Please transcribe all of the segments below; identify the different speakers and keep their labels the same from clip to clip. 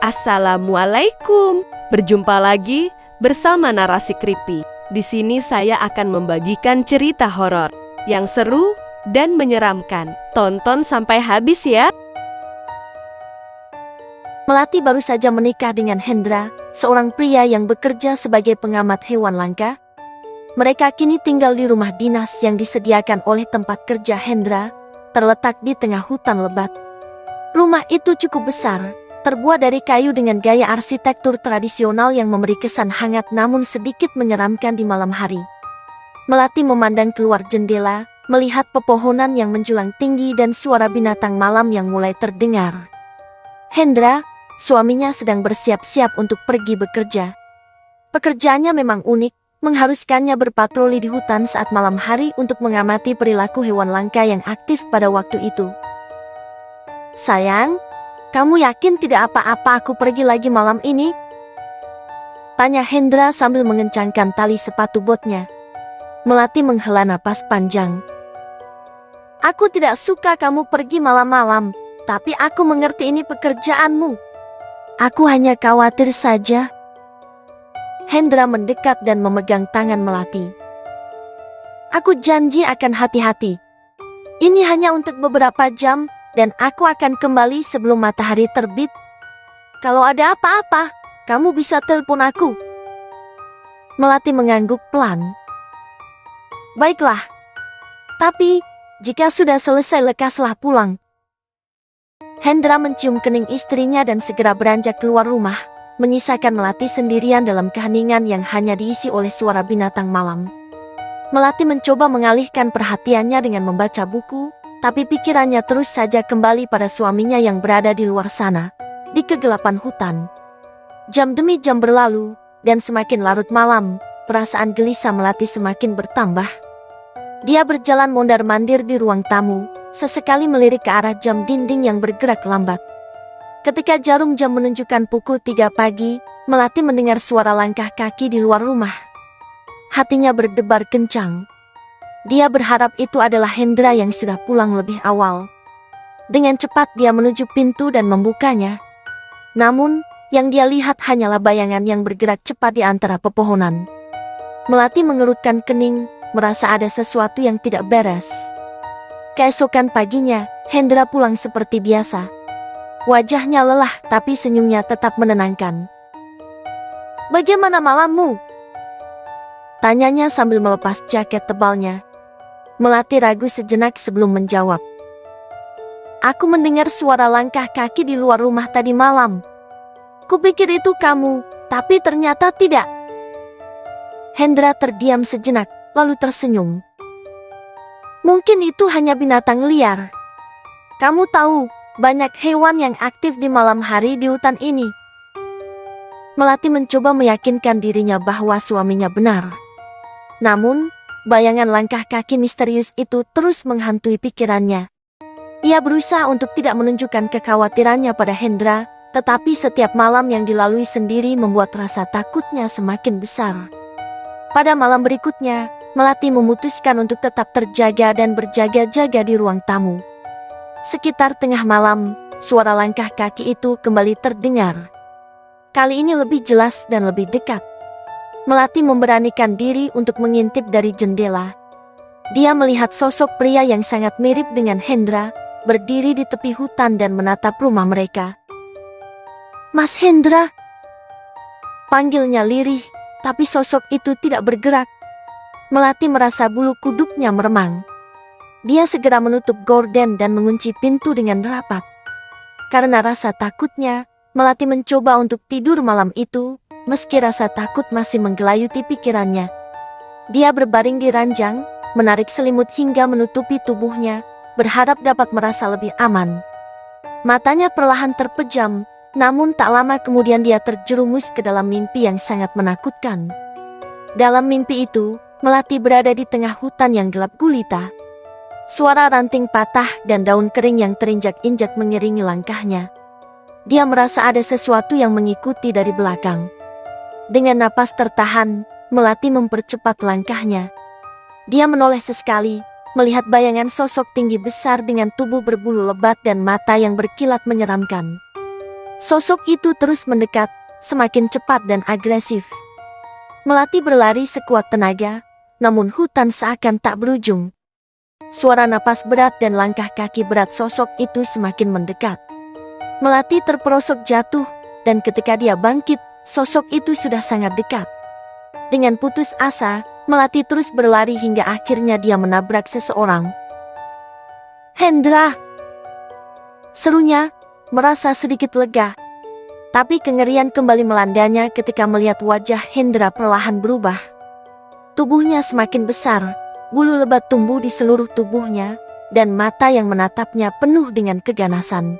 Speaker 1: Assalamualaikum. Berjumpa lagi bersama Narasi Creepy. Di sini saya akan membagikan cerita horor yang seru dan menyeramkan. Tonton sampai habis ya.
Speaker 2: Melati baru saja menikah dengan Hendra, seorang pria yang bekerja sebagai pengamat hewan langka. Mereka kini tinggal di rumah dinas yang disediakan oleh tempat kerja Hendra, terletak di tengah hutan lebat. Rumah itu cukup besar, terbuat dari kayu dengan gaya arsitektur tradisional yang memberi kesan hangat namun sedikit menyeramkan di malam hari. Melati memandang keluar jendela, melihat pepohonan yang menjulang tinggi dan suara binatang malam yang mulai terdengar. Hendra, suaminya sedang bersiap-siap untuk pergi bekerja. Pekerjaannya memang unik, mengharuskannya berpatroli di hutan saat malam hari untuk mengamati perilaku hewan langka yang aktif pada waktu itu. "Sayang, kamu yakin tidak apa-apa aku pergi lagi malam ini?" tanya Hendra sambil mengencangkan tali sepatu botnya. Melati menghela napas panjang. "Aku tidak suka kamu pergi malam-malam, tapi aku mengerti ini pekerjaanmu. Aku hanya khawatir saja." Hendra mendekat dan memegang tangan Melati. "Aku janji akan hati-hati. Ini hanya untuk beberapa jam, dan aku akan kembali sebelum matahari terbit. Kalau ada apa-apa, kamu bisa telepon aku." Melati mengangguk pelan. "Baiklah. Tapi, jika sudah selesai lekaslah pulang." Hendra mencium kening istrinya dan segera beranjak keluar rumah, menyisakan Melati sendirian dalam keheningan yang hanya diisi oleh suara binatang malam. Melati mencoba mengalihkan perhatiannya dengan membaca buku, tapi pikirannya terus saja kembali pada suaminya yang berada di luar sana, di kegelapan hutan. Jam demi jam berlalu, dan semakin larut malam, perasaan gelisah Melati semakin bertambah. Dia berjalan mondar-mandir di ruang tamu, sesekali melirik ke arah jam dinding yang bergerak lambat. Ketika jarum jam menunjukkan pukul 3 pagi, Melati mendengar suara langkah kaki di luar rumah. Hatinya berdebar kencang. Dia berharap itu adalah Hendra yang sudah pulang lebih awal. Dengan cepat dia menuju pintu dan membukanya. Namun, yang dia lihat hanyalah bayangan yang bergerak cepat di antara pepohonan. Melati mengerutkan kening, merasa ada sesuatu yang tidak beres. Keesokan paginya, Hendra pulang seperti biasa. Wajahnya lelah tapi senyumnya tetap menenangkan. "Bagaimana malammu?" tanyanya sambil melepas jaket tebalnya. Melati ragu sejenak sebelum menjawab. "Aku mendengar suara langkah kaki di luar rumah tadi malam. Kupikir itu kamu, tapi ternyata tidak." Hendra terdiam sejenak, lalu tersenyum. "Mungkin itu hanya binatang liar. Kamu tahu, banyak hewan yang aktif di malam hari di hutan ini." Melati mencoba meyakinkan dirinya bahwa suaminya benar. Namun, bayangan langkah kaki misterius itu terus menghantui pikirannya. Ia berusaha untuk tidak menunjukkan kekhawatirannya pada Hendra, tetapi setiap malam yang dilalui sendiri membuat rasa takutnya semakin besar. Pada malam berikutnya, Melati memutuskan untuk tetap terjaga dan berjaga-jaga di ruang tamu. Sekitar tengah malam, suara langkah kaki itu kembali terdengar. Kali ini lebih jelas dan lebih dekat. Melati memberanikan diri untuk mengintip dari jendela. Dia melihat sosok pria yang sangat mirip dengan Hendra, berdiri di tepi hutan dan menatap rumah mereka. "Mas Hendra!" panggilnya lirih, tapi sosok itu tidak bergerak. Melati merasa bulu kuduknya meremang. Dia segera menutup gorden dan mengunci pintu dengan rapat. Karena rasa takutnya, Melati mencoba untuk tidur malam itu, meski rasa takut masih menggelayuti pikirannya. Dia berbaring di ranjang, menarik selimut hingga menutupi tubuhnya, berharap dapat merasa lebih aman. Matanya perlahan terpejam, namun tak lama kemudian dia terjerumus ke dalam mimpi yang sangat menakutkan. Dalam mimpi itu, Melati berada di tengah hutan yang gelap gulita. Suara ranting patah dan daun kering yang terinjak-injak mengiringi langkahnya. Dia merasa ada sesuatu yang mengikuti dari belakang. Dengan napas tertahan, Melati mempercepat langkahnya. Dia menoleh sesekali, melihat bayangan sosok tinggi besar dengan tubuh berbulu lebat dan mata yang berkilat menyeramkan. Sosok itu terus mendekat, semakin cepat dan agresif. Melati berlari sekuat tenaga, namun hutan seakan tak berujung. Suara napas berat dan langkah kaki berat sosok itu semakin mendekat. Melati terperosok jatuh, dan ketika dia bangkit, sosok itu sudah sangat dekat. Dengan putus asa, Melati terus berlari hingga akhirnya dia menabrak seseorang. "Hendra!" serunya, merasa sedikit lega. Tapi kengerian kembali melandanya ketika melihat wajah Hendra perlahan berubah. Tubuhnya semakin besar, bulu lebat tumbuh di seluruh tubuhnya, dan mata yang menatapnya penuh dengan keganasan.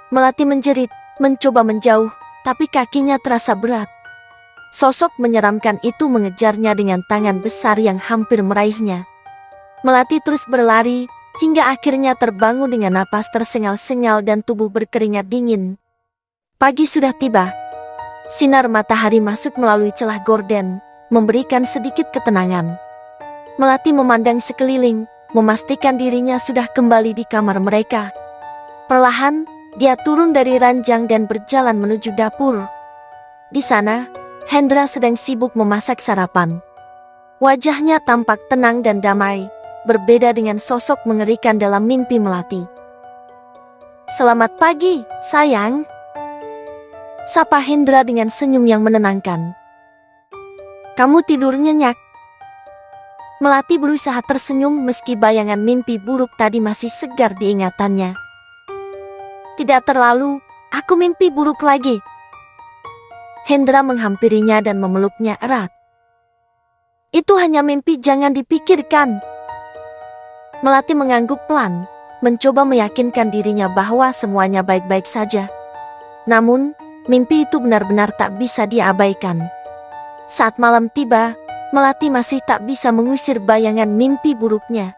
Speaker 2: Melati menjerit, mencoba menjauh, tapi kakinya terasa berat. Sosok menyeramkan itu mengejarnya dengan tangan besar yang hampir meraihnya. Melati terus berlari, hingga akhirnya terbangun dengan napas tersengal-sengal dan tubuh berkeringat dingin. Pagi sudah tiba. Sinar matahari masuk melalui celah gorden, memberikan sedikit ketenangan. Melati memandang sekeliling, memastikan dirinya sudah kembali di kamar mereka. Perlahan, dia turun dari ranjang dan berjalan menuju dapur. Di sana, Hendra sedang sibuk memasak sarapan. Wajahnya tampak tenang dan damai, berbeda dengan sosok mengerikan dalam mimpi Melati. "Selamat pagi, sayang," sapa Hendra dengan senyum yang menenangkan. "Kamu tidur nyenyak?" Melati berusaha tersenyum meski bayangan mimpi buruk tadi masih segar di ingatannya. "Tidak terlalu, aku mimpi buruk lagi." Hendra menghampirinya dan memeluknya erat. "Itu hanya mimpi, jangan dipikirkan." Melati mengangguk pelan, mencoba meyakinkan dirinya bahwa semuanya baik-baik saja. Namun, mimpi itu benar-benar tak bisa diabaikan. Saat malam tiba, Melati masih tak bisa mengusir bayangan mimpi buruknya.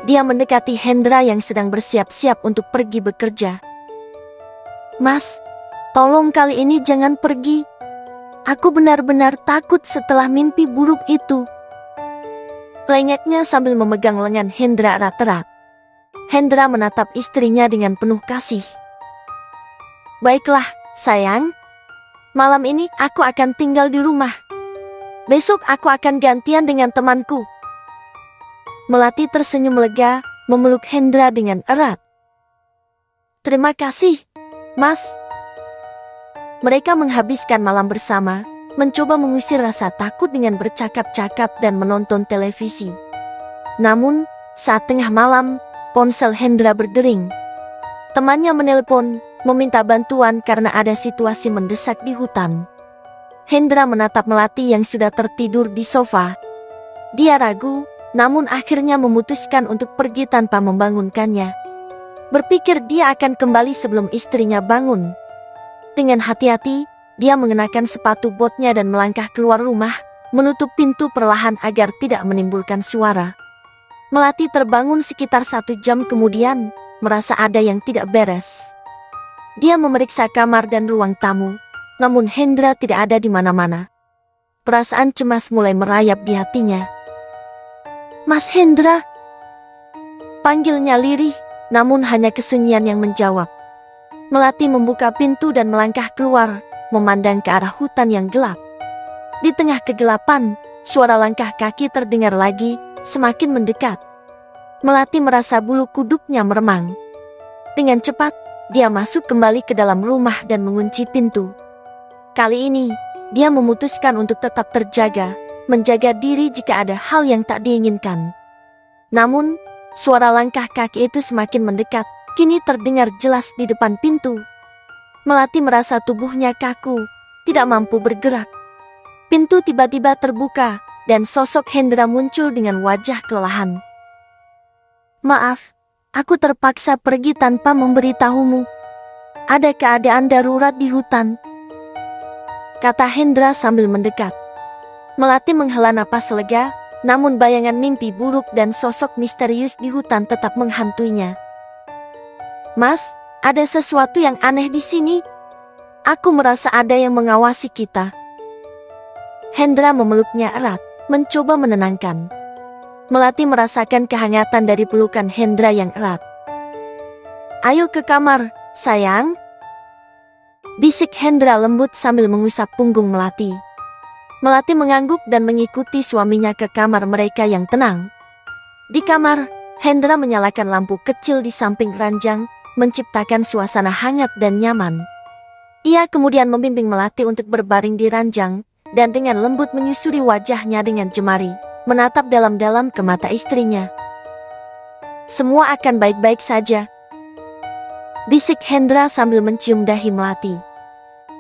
Speaker 2: Dia mendekati Hendra yang sedang bersiap-siap untuk pergi bekerja. "Mas, tolong kali ini jangan pergi. Aku benar-benar takut setelah mimpi buruk itu." Lengeknya sambil memegang lengan Hendra erat-erat. Hendra menatap istrinya dengan penuh kasih. "Baiklah, sayang. Malam ini aku akan tinggal di rumah. Besok aku akan gantian dengan temanku." Melati tersenyum lega, memeluk Hendra dengan erat. "Terima kasih, Mas." Mereka menghabiskan malam bersama, mencoba mengusir rasa takut dengan bercakap-cakap dan menonton televisi. Namun, saat tengah malam, ponsel Hendra berdering. Temannya menelpon, meminta bantuan karena ada situasi mendesak di hutan. Hendra menatap Melati yang sudah tertidur di sofa. Dia ragu, namun akhirnya memutuskan untuk pergi tanpa membangunkannya. Berpikir dia akan kembali sebelum istrinya bangun. Dengan hati-hati, dia mengenakan sepatu botnya dan melangkah keluar rumah, menutup pintu perlahan agar tidak menimbulkan suara. Melati terbangun sekitar 1 jam kemudian, merasa ada yang tidak beres. Dia memeriksa kamar dan ruang tamu, namun Hendra tidak ada di mana-mana. Perasaan cemas mulai merayap di hatinya. "Mas Hendra!" panggilnya lirih, namun hanya kesunyian yang menjawab. Melati membuka pintu dan melangkah keluar, memandang ke arah hutan yang gelap. Di tengah kegelapan, suara langkah kaki terdengar lagi, semakin mendekat. Melati merasa bulu kuduknya meremang. Dengan cepat, dia masuk kembali ke dalam rumah dan mengunci pintu. Kali ini, dia memutuskan untuk tetap terjaga, menjaga diri jika ada hal yang tak diinginkan. Namun, suara langkah kaki itu semakin mendekat, kini terdengar jelas di depan pintu. Melati merasa tubuhnya kaku, tidak mampu bergerak. Pintu tiba-tiba terbuka, dan sosok Hendra muncul dengan wajah kelelahan. "Maaf, aku terpaksa pergi tanpa memberitahumu. Ada keadaan darurat di hutan," kata Hendra sambil mendekat. Melati menghela napas lega, namun bayangan mimpi buruk dan sosok misterius di hutan tetap menghantuinya. "Mas, ada sesuatu yang aneh di sini. Aku merasa ada yang mengawasi kita." Hendra memeluknya erat, mencoba menenangkan. Melati merasakan kehangatan dari pelukan Hendra yang erat. "Ayo ke kamar, sayang." Bisik Hendra lembut sambil mengusap punggung Melati. Melati mengangguk dan mengikuti suaminya ke kamar mereka yang tenang. Di kamar, Hendra menyalakan lampu kecil di samping ranjang, menciptakan suasana hangat dan nyaman. Ia kemudian membimbing Melati untuk berbaring di ranjang, dan dengan lembut menyusuri wajahnya dengan jemari, menatap dalam-dalam ke mata istrinya. Semua akan baik-baik saja, bisik Hendra sambil mencium dahi Melati.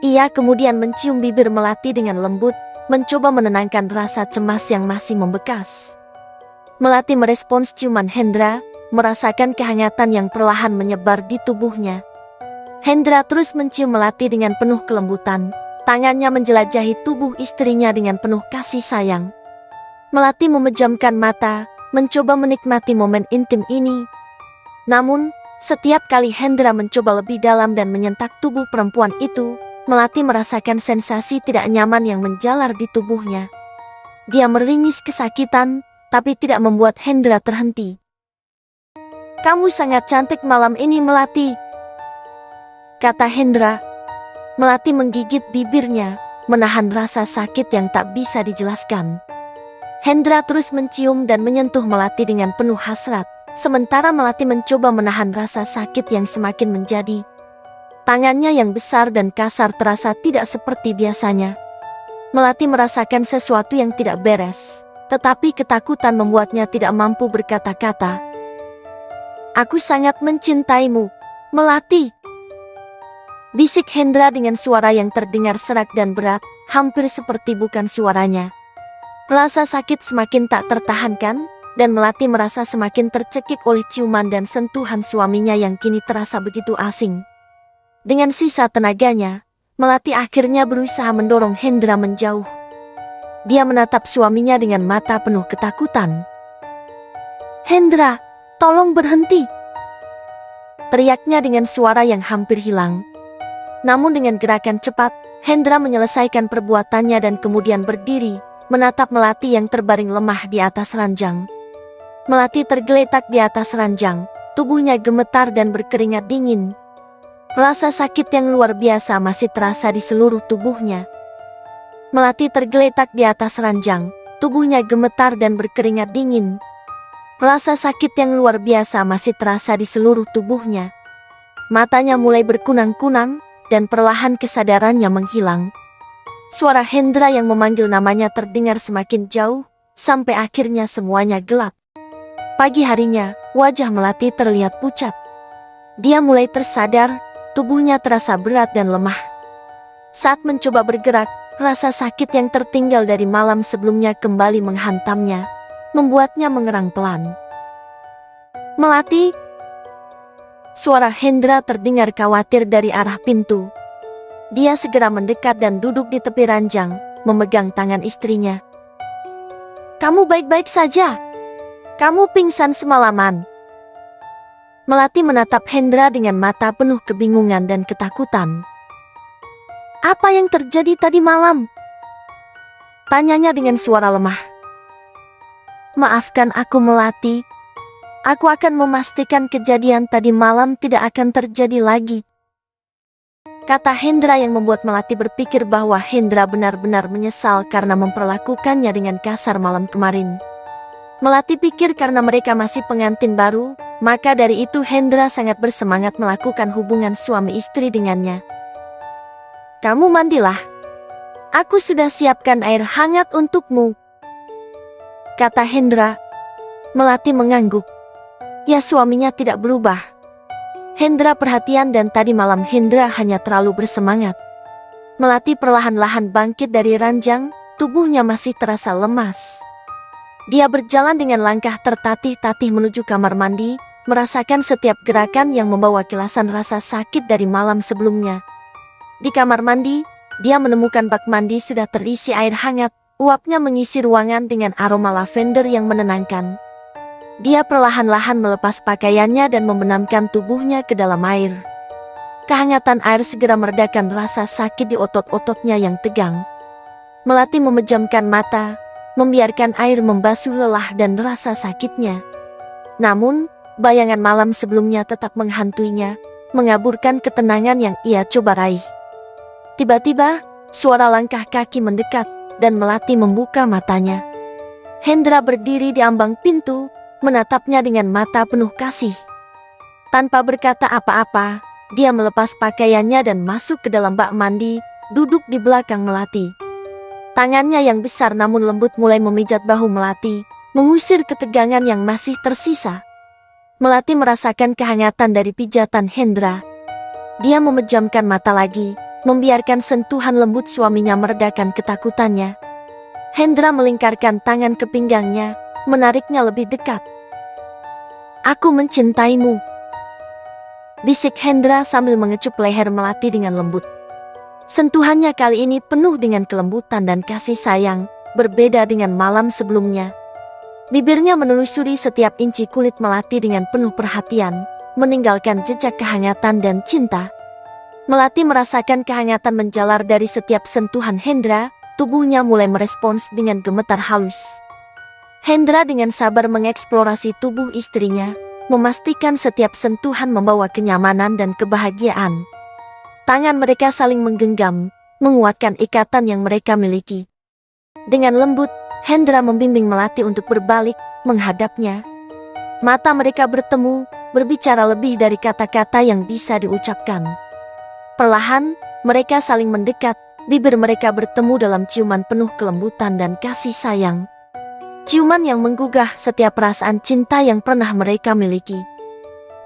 Speaker 2: Ia kemudian mencium bibir Melati dengan lembut, mencoba menenangkan rasa cemas yang masih membekas. Melati merespons ciuman Hendra, merasakan kehangatan yang perlahan menyebar di tubuhnya. Hendra terus mencium Melati dengan penuh kelembutan, tangannya menjelajahi tubuh istrinya dengan penuh kasih sayang. Melati memejamkan mata, mencoba menikmati momen intim ini. Namun, setiap kali Hendra mencoba lebih dalam dan menyentak tubuh perempuan itu, Melati merasakan sensasi tidak nyaman yang menjalar di tubuhnya. Dia meringis kesakitan, tapi tidak membuat Hendra terhenti. "Kamu sangat cantik malam ini, Melati," kata Hendra. Melati menggigit bibirnya, menahan rasa sakit yang tak bisa dijelaskan. Hendra terus mencium dan menyentuh Melati dengan penuh hasrat, sementara Melati mencoba menahan rasa sakit yang semakin menjadi. Tangannya yang besar dan kasar terasa tidak seperti biasanya. Melati merasakan sesuatu yang tidak beres, tetapi ketakutan membuatnya tidak mampu berkata-kata. "Aku sangat mencintaimu, Melati," bisik Hendra dengan suara yang terdengar serak dan berat, hampir seperti bukan suaranya. Rasa sakit semakin tak tertahankan, dan Melati merasa semakin tercekik oleh ciuman dan sentuhan suaminya yang kini terasa begitu asing. Dengan sisa tenaganya, Melati akhirnya berusaha mendorong Hendra menjauh. Dia menatap suaminya dengan mata penuh ketakutan. "Hendra, tolong berhenti!" teriaknya dengan suara yang hampir hilang. Namun dengan gerakan cepat, Hendra menyelesaikan perbuatannya dan kemudian berdiri, menatap Melati yang terbaring lemah di atas ranjang. Melati tergeletak di atas ranjang, tubuhnya gemetar dan berkeringat dingin. Rasa sakit yang luar biasa masih terasa di seluruh tubuhnya. Melati tergeletak di atas ranjang, tubuhnya gemetar dan berkeringat dingin. Rasa sakit yang luar biasa masih terasa di seluruh tubuhnya. Matanya mulai berkunang-kunang, dan perlahan kesadarannya menghilang. Suara Hendra yang memanggil namanya terdengar semakin jauh, sampai akhirnya semuanya gelap. Pagi harinya, wajah Melati terlihat pucat. Dia mulai tersadar, tubuhnya terasa berat dan lemah. Saat mencoba bergerak, rasa sakit yang tertinggal dari malam sebelumnya kembali menghantamnya, membuatnya mengerang pelan. "Melati!" Suara Hendra terdengar khawatir dari arah pintu. Dia segera mendekat dan duduk di tepi ranjang, memegang tangan istrinya. "Kamu baik-baik saja? Kamu pingsan semalaman?" Melati menatap Hendra dengan mata penuh kebingungan dan ketakutan. "Apa yang terjadi tadi malam?" tanyanya dengan suara lemah. "Maafkan aku, Melati. Aku akan memastikan kejadian tadi malam tidak akan terjadi lagi," kata Hendra yang membuat Melati berpikir bahwa Hendra benar-benar menyesal karena memperlakukannya dengan kasar malam kemarin. Melati pikir karena mereka masih pengantin baru, maka dari itu Hendra sangat bersemangat melakukan hubungan suami istri dengannya. "Kamu mandilah. Aku sudah siapkan air hangat untukmu," kata Hendra. Melati mengangguk. Ya, suaminya tidak berubah. Hendra perhatian dan tadi malam Hendra hanya terlalu bersemangat. Melati perlahan-lahan bangkit dari ranjang, tubuhnya masih terasa lemas. Dia berjalan dengan langkah tertatih-tatih menuju kamar mandi, merasakan setiap gerakan yang membawa kilasan rasa sakit dari malam sebelumnya. Di kamar mandi, dia menemukan bak mandi sudah terisi air hangat, uapnya mengisi ruangan dengan aroma lavender yang menenangkan. Dia perlahan-lahan melepas pakaiannya dan membenamkan tubuhnya ke dalam air. Kehangatan air segera meredakan rasa sakit di otot-ototnya yang tegang. Melati memejamkan mata, membiarkan air membasuh lelah dan rasa sakitnya. Namun, bayangan malam sebelumnya tetap menghantuinya, mengaburkan ketenangan yang ia coba raih. Tiba-tiba, suara langkah kaki mendekat, dan Melati membuka matanya. Hendra berdiri di ambang pintu, menatapnya dengan mata penuh kasih. Tanpa berkata apa-apa, dia melepas pakaiannya dan masuk ke dalam bak mandi, duduk di belakang Melati. Tangannya yang besar namun lembut mulai memijat bahu Melati, mengusir ketegangan yang masih tersisa. Melati merasakan kehangatan dari pijatan Hendra. Dia memejamkan mata lagi, membiarkan sentuhan lembut suaminya meredakan ketakutannya. Hendra melingkarkan tangan ke pinggangnya, menariknya lebih dekat. "Aku mencintaimu," bisik Hendra sambil mengecup leher Melati dengan lembut. Sentuhannya kali ini penuh dengan kelembutan dan kasih sayang, berbeda dengan malam sebelumnya. Bibirnya menelusuri setiap inci kulit Melati dengan penuh perhatian, meninggalkan jejak kehangatan dan cinta. Melati merasakan kehangatan menjalar dari setiap sentuhan Hendra, tubuhnya mulai merespons dengan gemetar halus. Hendra dengan sabar mengeksplorasi tubuh istrinya, memastikan setiap sentuhan membawa kenyamanan dan kebahagiaan. Tangan mereka saling menggenggam, menguatkan ikatan yang mereka miliki. Dengan lembut, Hendra membimbing Melati untuk berbalik, menghadapnya. Mata mereka bertemu, berbicara lebih dari kata-kata yang bisa diucapkan. Perlahan, mereka saling mendekat, bibir mereka bertemu dalam ciuman penuh kelembutan dan kasih sayang. Ciuman yang menggugah setiap perasaan cinta yang pernah mereka miliki.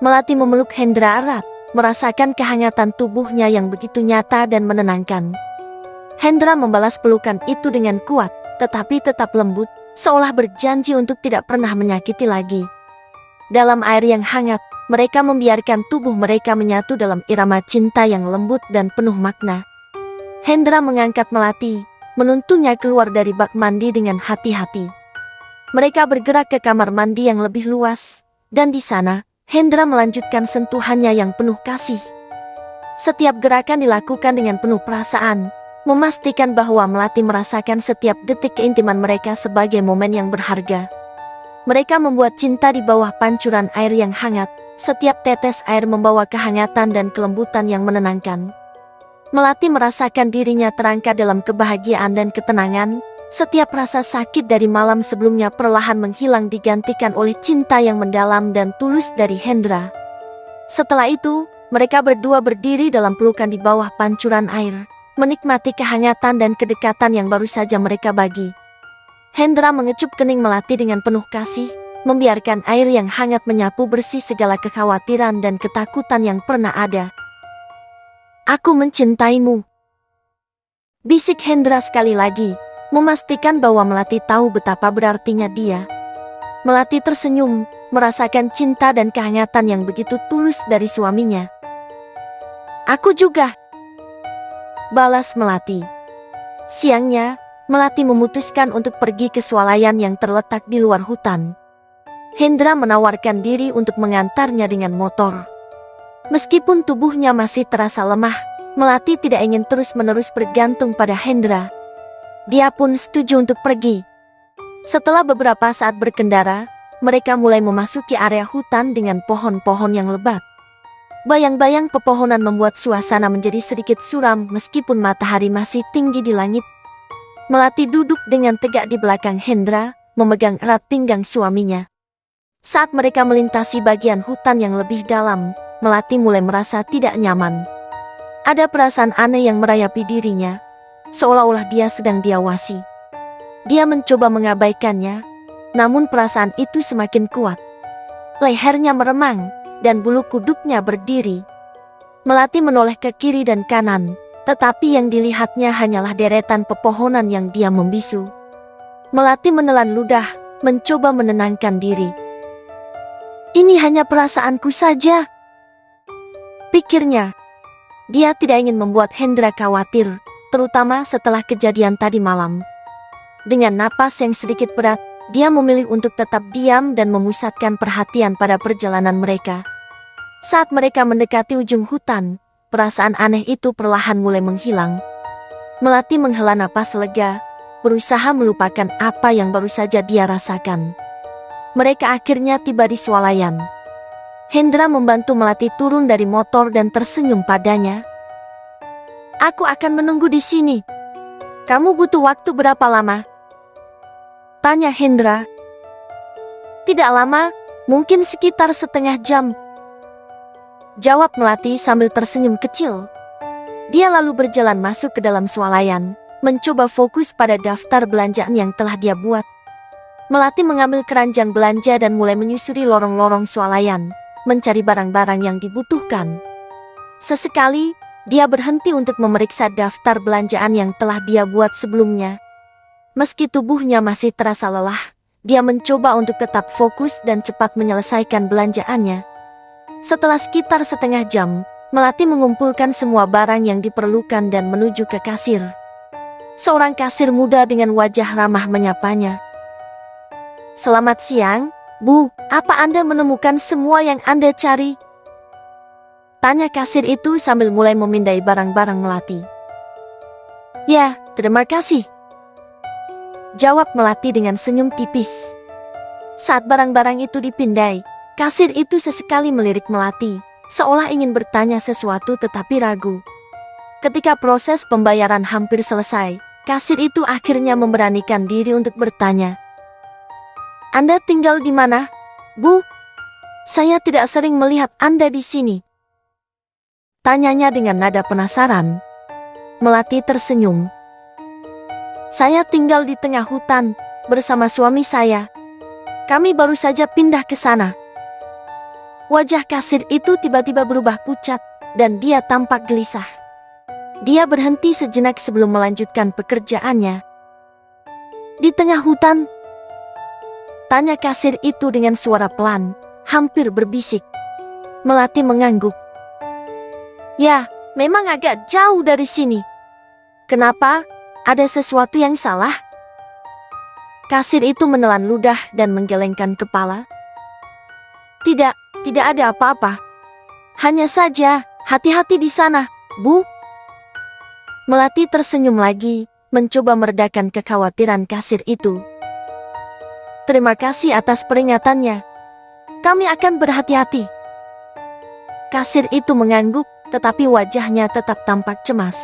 Speaker 2: Melati memeluk Hendra erat, merasakan kehangatan tubuhnya yang begitu nyata dan menenangkan. Hendra membalas pelukan itu dengan kuat, tetapi tetap lembut, seolah berjanji untuk tidak pernah menyakiti lagi. Dalam air yang hangat, mereka membiarkan tubuh mereka menyatu dalam irama cinta yang lembut dan penuh makna. Hendra mengangkat Melati, menuntunnya keluar dari bak mandi dengan hati-hati. Mereka bergerak ke kamar mandi yang lebih luas, dan di sana, Hendra melanjutkan sentuhannya yang penuh kasih. Setiap gerakan dilakukan dengan penuh perasaan, memastikan bahwa Melati merasakan setiap detik keintiman mereka sebagai momen yang berharga. Mereka membuat cinta di bawah pancuran air yang hangat, setiap tetes air membawa kehangatan dan kelembutan yang menenangkan. Melati merasakan dirinya terangkat dalam kebahagiaan dan ketenangan. Setiap rasa sakit dari malam sebelumnya perlahan menghilang digantikan oleh cinta yang mendalam dan tulus dari Hendra. Setelah itu, mereka berdua berdiri dalam pelukan di bawah pancuran air, menikmati kehangatan dan kedekatan yang baru saja mereka bagi. Hendra mengecup kening Melati dengan penuh kasih, membiarkan air yang hangat menyapu bersih segala kekhawatiran dan ketakutan yang pernah ada. "Aku mencintaimu," bisik Hendra sekali lagi, memastikan bahwa Melati tahu betapa berartinya dia. Melati tersenyum, merasakan cinta dan kehangatan yang begitu tulus dari suaminya. "Aku juga," balas Melati. Siangnya, Melati memutuskan untuk pergi ke swalayan yang terletak di luar hutan. Hendra menawarkan diri untuk mengantarnya dengan motor. Meskipun tubuhnya masih terasa lemah, Melati tidak ingin terus-menerus bergantung pada Hendra. Dia pun setuju untuk pergi. Setelah beberapa saat berkendara, mereka mulai memasuki area hutan dengan pohon-pohon yang lebat. Bayang-bayang pepohonan membuat suasana menjadi sedikit suram meskipun matahari masih tinggi di langit. Melati duduk dengan tegak di belakang Hendra, memegang erat pinggang suaminya. Saat mereka melintasi bagian hutan yang lebih dalam, Melati mulai merasa tidak nyaman. Ada perasaan aneh yang merayapi dirinya, seolah-olah dia sedang diawasi. Dia mencoba mengabaikannya, namun perasaan itu semakin kuat. Lehernya meremang, dan bulu kuduknya berdiri. Melati menoleh ke kiri dan kanan, tetapi yang dilihatnya hanyalah deretan pepohonan yang diam membisu. Melati menelan ludah, mencoba menenangkan diri. "Ini hanya perasaanku saja," pikirnya. Dia tidak ingin membuat Hendra khawatir, terutama setelah kejadian tadi malam. Dengan napas yang sedikit berat, dia memilih untuk tetap diam dan memusatkan perhatian pada perjalanan mereka. Saat mereka mendekati ujung hutan, perasaan aneh itu perlahan mulai menghilang. Melati menghela napas lega, berusaha melupakan apa yang baru saja dia rasakan. Mereka akhirnya tiba di swalayan. Hendra membantu Melati turun dari motor dan tersenyum padanya. Aku akan menunggu di sini. Kamu butuh waktu berapa lama? Tanya Hendra. Tidak lama, mungkin sekitar setengah jam. Jawab Melati sambil tersenyum kecil. Dia lalu berjalan masuk ke dalam swalayan, mencoba fokus pada daftar belanjaan yang telah dia buat. Melati mengambil keranjang belanja dan mulai menyusuri lorong-lorong swalayan, mencari barang-barang yang dibutuhkan. Sesekali, dia berhenti untuk memeriksa daftar belanjaan yang telah dia buat sebelumnya. Meski tubuhnya masih terasa lelah, dia mencoba untuk tetap fokus dan cepat menyelesaikan belanjaannya. Setelah sekitar setengah jam, Melati mengumpulkan semua barang yang diperlukan dan menuju ke kasir. Seorang kasir muda dengan wajah ramah menyapanya. Selamat siang, Bu. Apa Anda menemukan semua yang Anda cari? Tanya kasir itu sambil mulai memindai barang-barang Melati. Ya, terima kasih. Jawab Melati dengan senyum tipis. Saat barang-barang itu dipindai, kasir itu sesekali melirik Melati, seolah ingin bertanya sesuatu tetapi ragu. Ketika proses pembayaran hampir selesai, kasir itu akhirnya memberanikan diri untuk bertanya. Anda tinggal di mana, Bu? Saya tidak sering melihat Anda di sini. Tanyanya dengan nada penasaran. Melati tersenyum. Saya tinggal di tengah hutan, bersama suami saya. Kami baru saja pindah ke sana. Wajah kasir itu tiba-tiba berubah pucat, dan dia tampak gelisah. Dia berhenti sejenak sebelum melanjutkan pekerjaannya. Di tengah hutan? Tanya kasir itu dengan suara pelan, hampir berbisik. Melati mengangguk. Ya, memang agak jauh dari sini. Kenapa? Ada sesuatu yang salah? Kasir itu menelan ludah dan menggelengkan kepala. Tidak ada apa-apa. Hanya saja, hati-hati di sana, Bu. Melati tersenyum lagi, mencoba meredakan kekhawatiran kasir itu. Terima kasih atas peringatannya. Kami akan berhati-hati. Kasir itu mengangguk, tetapi wajahnya tetap tampak cemas.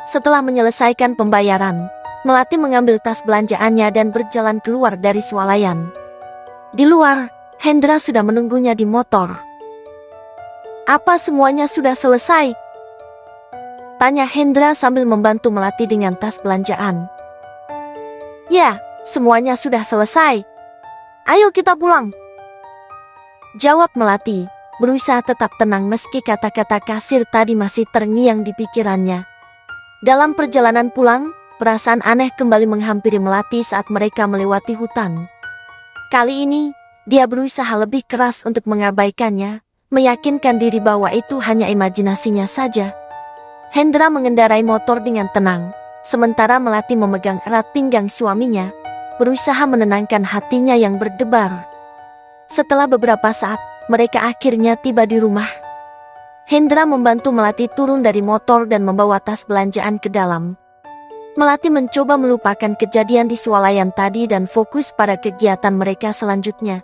Speaker 2: Setelah menyelesaikan pembayaran, Melati mengambil tas belanjaannya dan berjalan keluar dari swalayan. Di luar, Hendra sudah menunggunya di motor. Apa semuanya sudah selesai? Tanya Hendra sambil membantu Melati dengan tas belanjaan. Ya, semuanya sudah selesai. Ayo kita pulang. Jawab Melati, berusaha tetap tenang meski kata-kata kasir tadi masih terngiang di pikirannya. Dalam perjalanan pulang, perasaan aneh kembali menghampiri Melati saat mereka melewati hutan. Kali ini, dia berusaha lebih keras untuk mengabaikannya, meyakinkan diri bahwa itu hanya imajinasinya saja. Hendra mengendarai motor dengan tenang, sementara Melati memegang erat pinggang suaminya, berusaha menenangkan hatinya yang berdebar. Setelah beberapa saat, mereka akhirnya tiba di rumah. Hendra membantu Melati turun dari motor dan membawa tas belanjaan ke dalam. Melati mencoba melupakan kejadian di swalayan tadi dan fokus pada kegiatan mereka selanjutnya.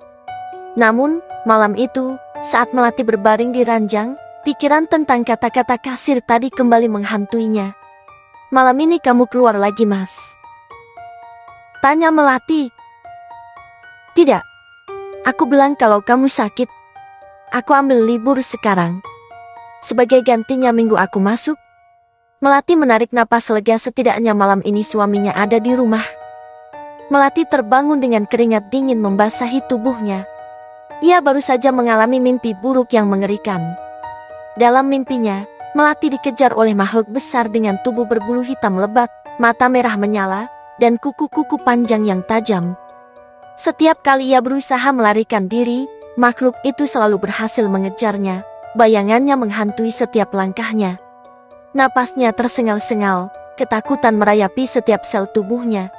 Speaker 2: Namun, malam itu, saat Melati berbaring di ranjang, pikiran tentang kata-kata kasir tadi kembali menghantuinya. Malam ini kamu keluar lagi, Mas? Tanya Melati. Tidak. Aku bilang kalau kamu sakit, aku ambil libur sekarang. Sebagai gantinya minggu aku masuk. Melati menarik napas lega, setidaknya malam ini suaminya ada di rumah. Melati terbangun dengan keringat dingin membasahi tubuhnya. Ia baru saja mengalami mimpi buruk yang mengerikan. Dalam mimpinya, Melati dikejar oleh makhluk besar dengan tubuh berbulu hitam lebat, mata merah menyala, dan kuku-kuku panjang yang tajam. Setiap kali ia berusaha melarikan diri, makhluk itu selalu berhasil mengejarnya. Bayangannya menghantui setiap langkahnya. Napasnya tersengal-sengal, ketakutan merayapi setiap sel tubuhnya.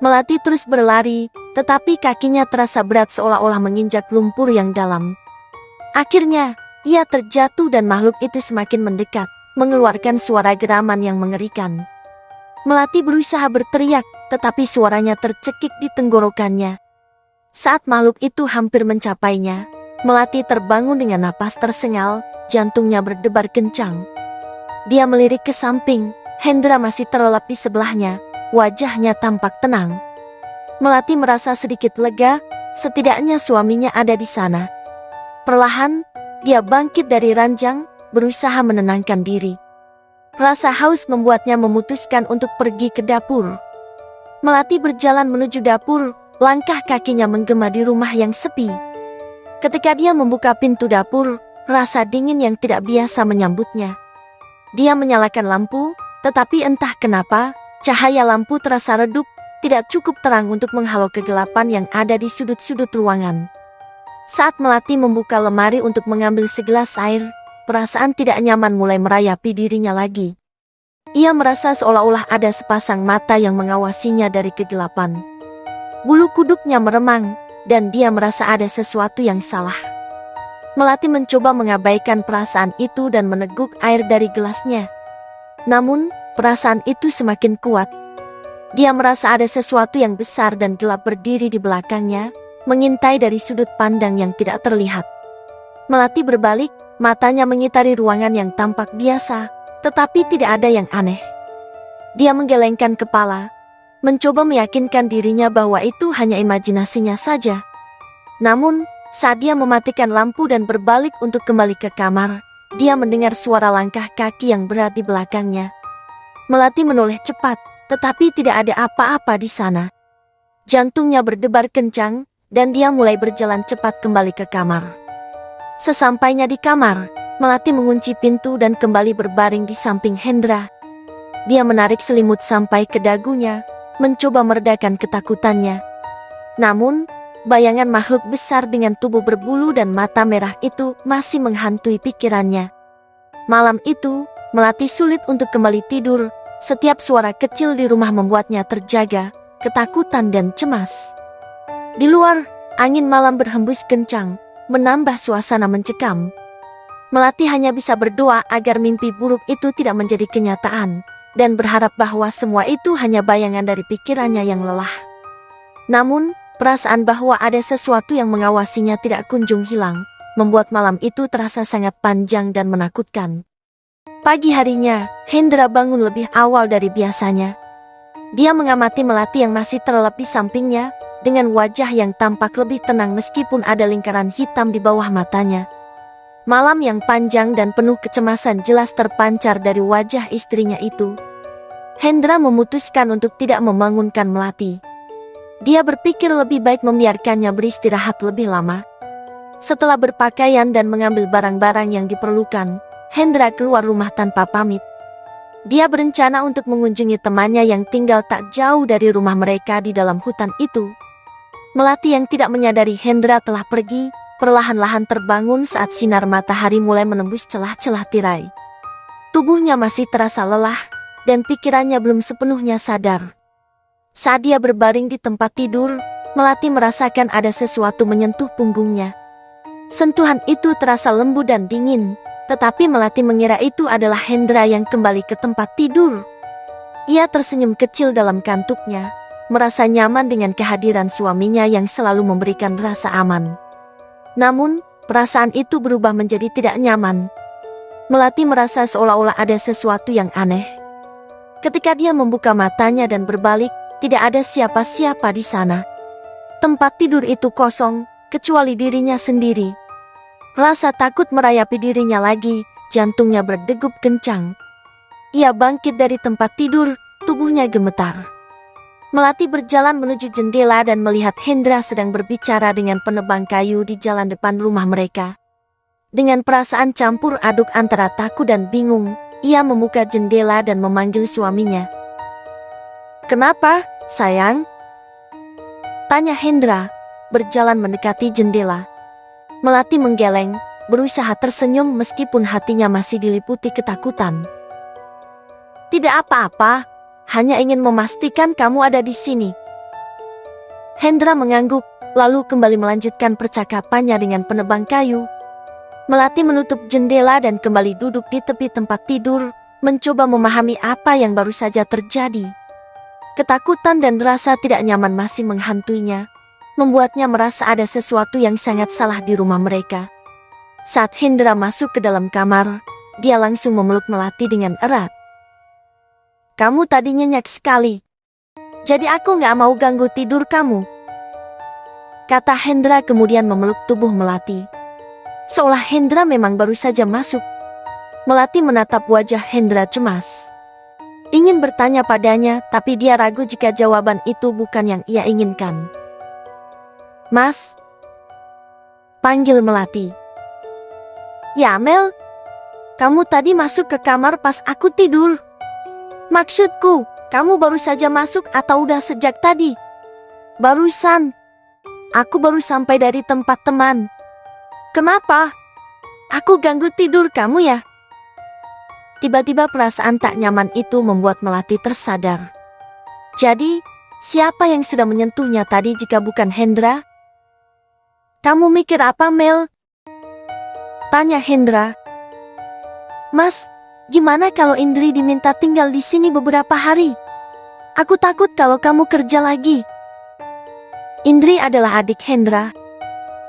Speaker 2: Melati terus berlari, tetapi kakinya terasa berat seolah-olah menginjak lumpur yang dalam. Akhirnya, ia terjatuh dan makhluk itu semakin mendekat, mengeluarkan suara geraman yang mengerikan. Melati berusaha berteriak, tetapi suaranya tercekik di tenggorokannya. Saat makhluk itu hampir mencapainya, Melati terbangun dengan napas tersengal, jantungnya berdebar kencang. Dia melirik ke samping, Hendra masih terlelap di sebelahnya, wajahnya tampak tenang. Melati merasa sedikit lega, setidaknya suaminya ada di sana. Perlahan, dia bangkit dari ranjang, berusaha menenangkan diri. Rasa haus membuatnya memutuskan untuk pergi ke dapur. Melati berjalan menuju dapur, langkah kakinya menggema di rumah yang sepi. Ketika dia membuka pintu dapur, rasa dingin yang tidak biasa menyambutnya. Dia menyalakan lampu, tetapi entah kenapa, cahaya lampu terasa redup, tidak cukup terang untuk menghalau kegelapan yang ada di sudut-sudut ruangan. Saat Melati membuka lemari untuk mengambil segelas air, perasaan tidak nyaman mulai merayapi dirinya lagi. Ia merasa seolah-olah ada sepasang mata yang mengawasinya dari kegelapan. Bulu kuduknya meremang, dan dia merasa ada sesuatu yang salah. Melati mencoba mengabaikan perasaan itu dan meneguk air dari gelasnya. Namun, perasaan itu semakin kuat. Dia merasa ada sesuatu yang besar dan gelap berdiri di belakangnya, mengintai dari sudut pandang yang tidak terlihat. Melati berbalik, matanya mengitari ruangan yang tampak biasa, tetapi tidak ada yang aneh. Dia menggelengkan kepala, mencoba meyakinkan dirinya bahwa itu hanya imajinasinya saja. Namun, saat dia mematikan lampu dan berbalik untuk kembali ke kamar, dia mendengar suara langkah kaki yang berat di belakangnya. Melati menoleh cepat, tetapi tidak ada apa-apa di sana. Jantungnya berdebar kencang, dan dia mulai berjalan cepat kembali ke kamar. Sesampainya di kamar, Melati mengunci pintu dan kembali berbaring di samping Hendra. Dia menarik selimut sampai ke dagunya, mencoba meredakan ketakutannya. Namun, bayangan makhluk besar dengan tubuh berbulu dan mata merah itu masih menghantui pikirannya. Malam itu, Melati sulit untuk kembali tidur. Setiap suara kecil di rumah membuatnya terjaga, ketakutan dan cemas. Di luar, angin malam berhembus kencang, menambah suasana mencekam. Melati hanya bisa berdoa agar mimpi buruk itu tidak menjadi kenyataan, dan berharap bahwa semua itu hanya bayangan dari pikirannya yang lelah. Namun, perasaan bahwa ada sesuatu yang mengawasinya tidak kunjung hilang, membuat malam itu terasa sangat panjang dan menakutkan. Pagi harinya, Hendra bangun lebih awal dari biasanya. Dia mengamati Melati yang masih terlelap di sampingnya, dengan wajah yang tampak lebih tenang meskipun ada lingkaran hitam di bawah matanya. Malam yang panjang dan penuh kecemasan jelas terpancar dari wajah istrinya itu. Hendra memutuskan untuk tidak membangunkan Melati. Dia berpikir lebih baik membiarkannya beristirahat lebih lama. Setelah berpakaian dan mengambil barang-barang yang diperlukan, Hendra keluar rumah tanpa pamit. Dia berencana untuk mengunjungi temannya yang tinggal tak jauh dari rumah mereka di dalam hutan itu. Melati yang tidak menyadari Hendra telah pergi, perlahan-lahan terbangun saat sinar matahari mulai menembus celah-celah tirai. Tubuhnya masih terasa lelah, dan pikirannya belum sepenuhnya sadar. Saat dia berbaring di tempat tidur, Melati merasakan ada sesuatu menyentuh punggungnya. Sentuhan itu terasa lembut dan dingin, tetapi Melati mengira itu adalah Hendra yang kembali ke tempat tidur. Ia tersenyum kecil dalam kantuknya, merasa nyaman dengan kehadiran suaminya yang selalu memberikan rasa aman. Namun, perasaan itu berubah menjadi tidak nyaman. Melati merasa seolah-olah ada sesuatu yang aneh. Ketika dia membuka matanya dan berbalik, tidak ada siapa-siapa di sana. Tempat tidur itu kosong, kecuali dirinya sendiri. Rasa takut merayapi dirinya lagi, jantungnya berdegup kencang. Ia bangkit dari tempat tidur, tubuhnya gemetar. Melati berjalan menuju jendela dan melihat Hendra sedang berbicara dengan penebang kayu di jalan depan rumah mereka. Dengan perasaan campur aduk antara takut dan bingung, ia membuka jendela dan memanggil suaminya. "Kenapa, sayang?" tanya Hendra, berjalan mendekati jendela. Melati menggeleng, berusaha tersenyum meskipun hatinya masih diliputi ketakutan. "Tidak apa-apa, hanya ingin memastikan kamu ada di sini." Hendra mengangguk, lalu kembali melanjutkan percakapannya dengan penebang kayu. Melati menutup jendela dan kembali duduk di tepi tempat tidur, mencoba memahami apa yang baru saja terjadi. Ketakutan dan rasa tidak nyaman masih menghantuinya, membuatnya merasa ada sesuatu yang sangat salah di rumah mereka. Saat Hendra masuk ke dalam kamar, dia langsung memeluk Melati dengan erat. Kamu tadi nyenyak sekali. Jadi aku gak mau ganggu tidur kamu, kata Hendra kemudian memeluk tubuh Melati. Seolah Hendra memang baru saja masuk. Melati menatap wajah Hendra cemas. Ingin bertanya padanya, tapi dia ragu jika jawaban itu bukan yang ia inginkan. Mas, panggil Melati. Ya Mel, kamu tadi masuk ke kamar pas aku tidur. Maksudku, kamu baru saja masuk atau udah sejak tadi? Barusan. Aku baru sampai dari tempat teman. Kenapa? Aku ganggu tidur kamu ya? Tiba-tiba perasaan tak nyaman itu membuat Melati tersadar. Jadi, siapa yang sudah menyentuhnya tadi jika bukan Hendra? Kamu mikir apa Mel? Tanya Hendra. Mas, gimana kalau Indri diminta tinggal di sini beberapa hari? Aku takut kalau kamu kerja lagi. Indri adalah adik Hendra.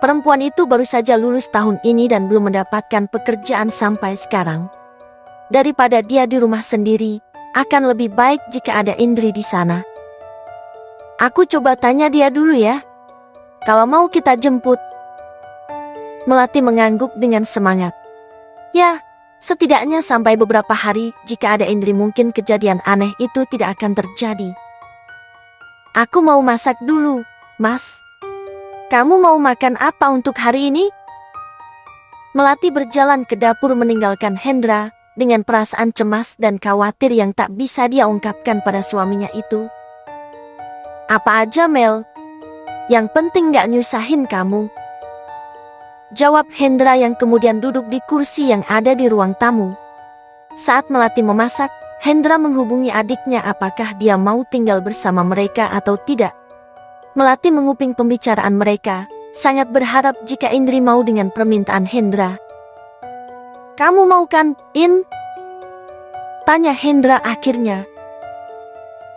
Speaker 2: Perempuan itu baru saja lulus tahun ini dan belum mendapatkan pekerjaan sampai sekarang. Daripada dia di rumah sendiri, akan lebih baik jika ada Indri di sana. Aku coba tanya dia dulu ya. Kalau mau kita jemput. Melati mengangguk dengan semangat. Ya, setidaknya sampai beberapa hari, jika ada Indri mungkin kejadian aneh itu tidak akan terjadi. Aku mau masak dulu, Mas. Kamu mau makan apa untuk hari ini? Melati berjalan ke dapur meninggalkan Hendra dengan perasaan cemas dan khawatir yang tak bisa dia ungkapkan pada suaminya itu. Apa aja Mel, yang penting gak nyusahin kamu, jawab Hendra yang kemudian duduk di kursi yang ada di ruang tamu. Saat Melati memasak, Hendra menghubungi adiknya apakah dia mau tinggal bersama mereka atau tidak. Melati menguping pembicaraan mereka, sangat berharap jika Indri mau dengan permintaan Hendra. Kamu mau kan, In? Tanya Hendra akhirnya.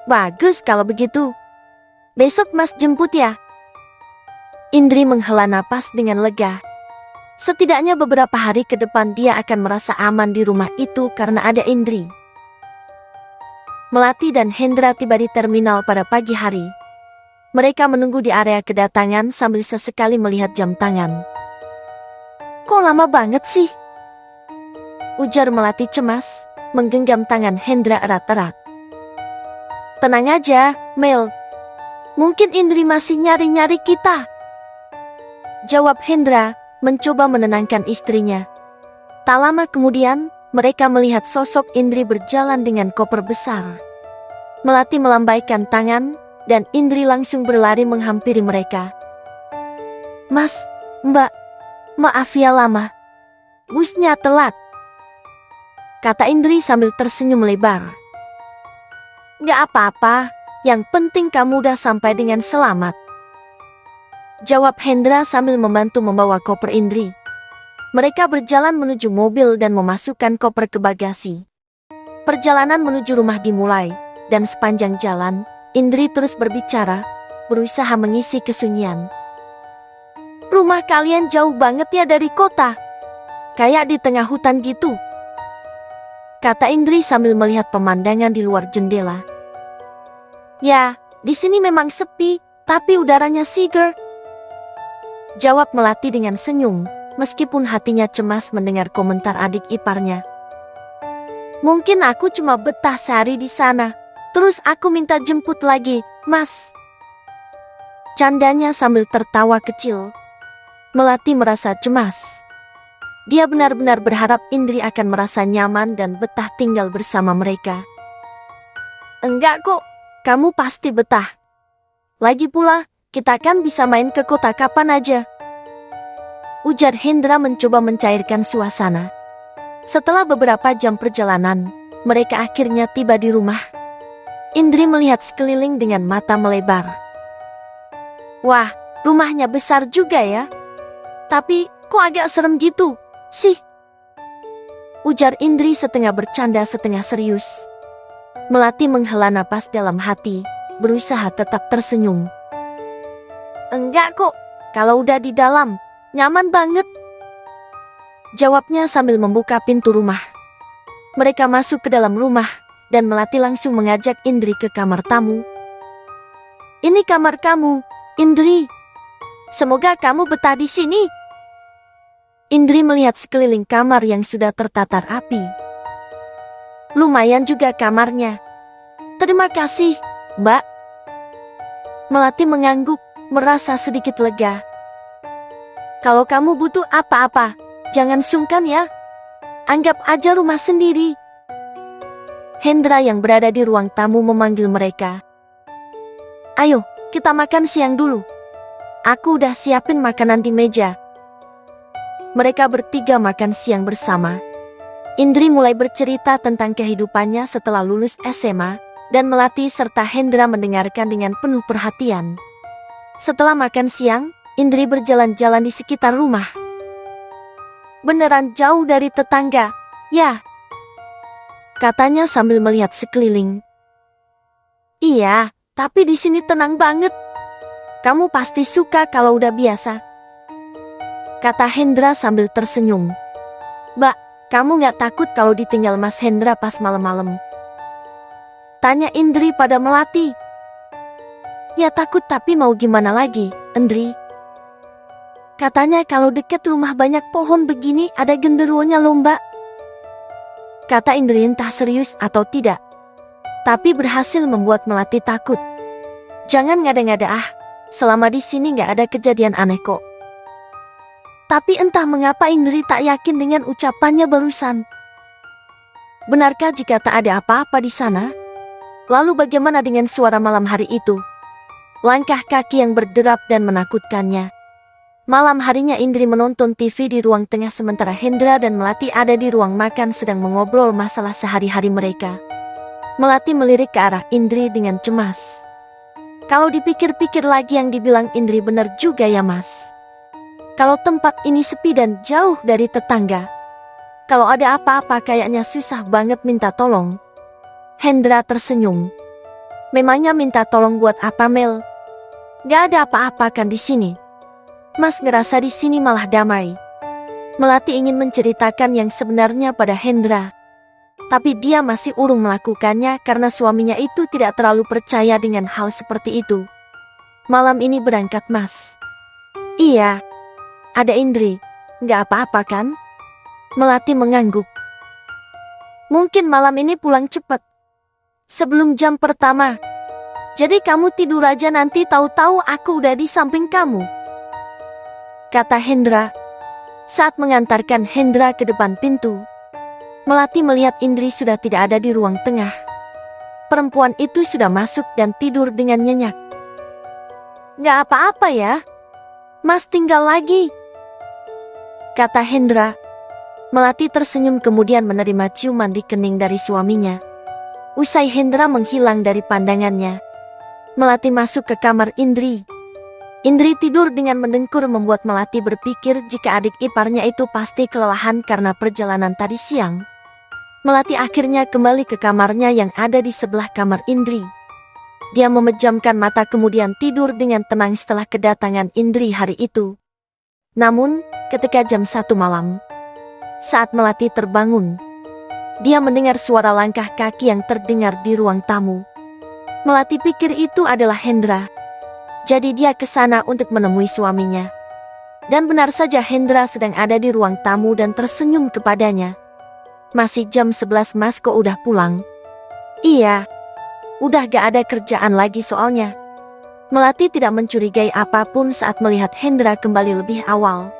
Speaker 2: Bagus kalau begitu. Besok Mas jemput ya. Indri menghela napas dengan lega. Setidaknya beberapa hari ke depan dia akan merasa aman di rumah itu karena ada Indri. Melati dan Hendra tiba di terminal pada pagi hari. Mereka menunggu di area kedatangan sambil sesekali melihat jam tangan. Kok lama banget sih? Ujar Melati cemas, menggenggam tangan Hendra erat-erat. Tenang aja, Mel. Mungkin Indri masih nyari-nyari kita. Jawab Hendra, mencoba menenangkan istrinya. Tak lama kemudian, mereka melihat sosok Indri berjalan dengan koper besar. Melati melambaikan tangan, dan Indri langsung berlari menghampiri mereka. Mas, Mbak, maaf ya lama. Busnya telat, kata Indri sambil tersenyum lebar. Gak apa-apa, yang penting kamu udah sampai dengan selamat, jawab Hendra sambil membantu membawa koper Indri. Mereka berjalan menuju mobil dan memasukkan koper ke bagasi. Perjalanan menuju rumah dimulai, dan sepanjang jalan, Indri terus berbicara, berusaha mengisi kesunyian. Rumah kalian jauh banget ya dari kota, kayak di tengah hutan gitu, kata Indri sambil melihat pemandangan di luar jendela. Ya, di sini memang sepi, tapi udaranya seger, jawab Melati dengan senyum, meskipun hatinya cemas mendengar komentar adik iparnya. Mungkin aku cuma betah sehari di sana, terus aku minta jemput lagi, Mas. Candanya sambil tertawa kecil. Melati merasa cemas. Dia benar-benar berharap Indri akan merasa nyaman dan betah tinggal bersama mereka. Enggak kok, kamu pasti betah. Lagi pula, kita kan bisa main ke kota kapan aja, ujar Hendra mencoba mencairkan suasana. Setelah beberapa jam perjalanan, mereka akhirnya tiba di rumah. Indri melihat sekeliling dengan mata melebar. Wah, rumahnya besar juga ya. Tapi, kok agak serem gitu sih? Ujar Indri setengah bercanda setengah serius. Melati menghela napas dalam hati, berusaha tetap tersenyum. Enggak kok, kalau udah di dalam, nyaman banget, jawabnya sambil membuka pintu rumah. Mereka masuk ke dalam rumah, dan Melati langsung mengajak Indri ke kamar tamu. Ini kamar kamu, Indri. Semoga kamu betah di sini. Indri melihat sekeliling kamar yang sudah tertatar api. Lumayan juga kamarnya. Terima kasih, Mbak. Melati mengangguk, merasa sedikit lega. Kalau kamu butuh apa-apa, jangan sungkan ya. Anggap aja rumah sendiri. Hendra yang berada di ruang tamu memanggil mereka. Ayo, kita makan siang dulu. Aku udah siapin makanan di meja. Mereka bertiga makan siang bersama. Indri mulai bercerita tentang kehidupannya setelah lulus SMA, dan Melati serta Hendra mendengarkan dengan penuh perhatian. Setelah makan siang, Indri berjalan-jalan di sekitar rumah. Beneran jauh dari tetangga, ya? Katanya sambil melihat sekeliling. Iya, tapi di sini tenang banget. Kamu pasti suka kalau udah biasa. Kata Hendra sambil tersenyum. Mbak, kamu gak takut kalau ditinggal Mas Hendra pas malam-malam? Tanya Indri pada Melati. Ya takut, tapi mau gimana lagi, Indri? Katanya kalau deket rumah banyak pohon begini ada genderuwonya loh, Mbak. Kata Indri entah serius atau tidak, tapi berhasil membuat Melati takut. Jangan ngada-ngada ah, selama di sini gak ada kejadian aneh kok. Tapi entah mengapa Indri tak yakin dengan ucapannya barusan. Benarkah jika tak ada apa-apa di sana? Lalu bagaimana dengan suara malam hari itu? Langkah kaki yang berderap dan menakutkannya. Malam harinya Indri menonton TV di ruang tengah sementara Hendra dan Melati ada di ruang makan sedang mengobrol masalah sehari-hari mereka. Melati melirik ke arah Indri dengan cemas. Kalau dipikir-pikir lagi yang dibilang Indri benar juga ya Mas. Kalau tempat ini sepi dan jauh dari tetangga. Kalau ada apa-apa kayaknya susah banget minta tolong. Hendra tersenyum. Memangnya minta tolong buat apa Mel? Gak ada apa-apa kan di sini. Mas ngerasa di sini malah damai. Melati ingin menceritakan yang sebenarnya pada Hendra. Tapi dia masih urung melakukannya karena suaminya itu tidak terlalu percaya dengan hal seperti itu. Malam ini berangkat Mas. Iya. Ada Indri. Gak apa-apa kan? Melati mengangguk. Mungkin malam ini pulang cepat. Sebelum jam pertama. Jadi kamu tidur aja, nanti tahu-tahu aku udah di samping kamu. Kata Hendra. Saat mengantarkan Hendra ke depan pintu, Melati melihat Indri sudah tidak ada di ruang tengah. Perempuan itu sudah masuk dan tidur dengan nyenyak. Gak apa-apa ya, Mas tinggal lagi, kata Hendra. Melati tersenyum kemudian menerima ciuman di kening dari suaminya. Usai Hendra menghilang dari pandangannya, Melati masuk ke kamar Indri. Indri tidur dengan mendengkur membuat Melati berpikir jika adik iparnya itu pasti kelelahan karena perjalanan tadi siang. Melati akhirnya kembali ke kamarnya yang ada di sebelah kamar Indri. Dia memejamkan mata kemudian tidur dengan tenang setelah kedatangan Indri hari itu. Namun, ketika jam 1 malam, saat Melati terbangun, dia mendengar suara langkah kaki yang terdengar di ruang tamu. Melati pikir itu adalah Hendra. Jadi dia ke sana untuk menemui suaminya. Dan benar saja Hendra sedang ada di ruang tamu dan tersenyum kepadanya. Masih jam 11 Mas, kok udah pulang? Iya. Udah gak ada kerjaan lagi soalnya. Melati tidak mencurigai apapun saat melihat Hendra kembali lebih awal.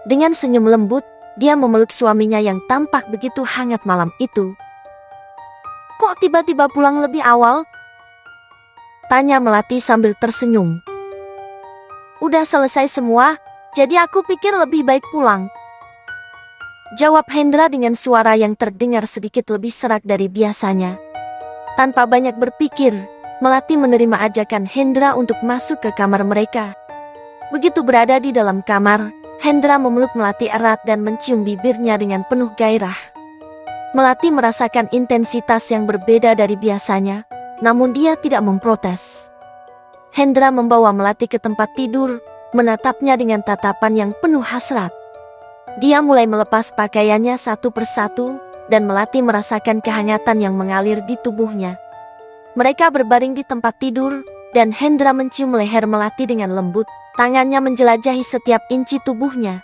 Speaker 2: Dengan senyum lembut, dia memeluk suaminya yang tampak begitu hangat malam itu. Kok tiba-tiba pulang lebih awal? Tanya Melati sambil tersenyum. Udah selesai semua, jadi aku pikir lebih baik pulang. Jawab Hendra dengan suara yang terdengar sedikit lebih serak dari biasanya. Tanpa banyak berpikir, Melati menerima ajakan Hendra untuk masuk ke kamar mereka. Begitu berada di dalam kamar, Hendra memeluk Melati erat dan mencium bibirnya dengan penuh gairah. Melati merasakan intensitas yang berbeda dari biasanya. Namun dia tidak memprotes. Hendra membawa Melati ke tempat tidur, menatapnya dengan tatapan yang penuh hasrat. Dia mulai melepas pakaiannya satu persatu, dan Melati merasakan kehangatan yang mengalir di tubuhnya. Mereka berbaring di tempat tidur, dan Hendra mencium leher Melati dengan lembut, tangannya menjelajahi setiap inci tubuhnya.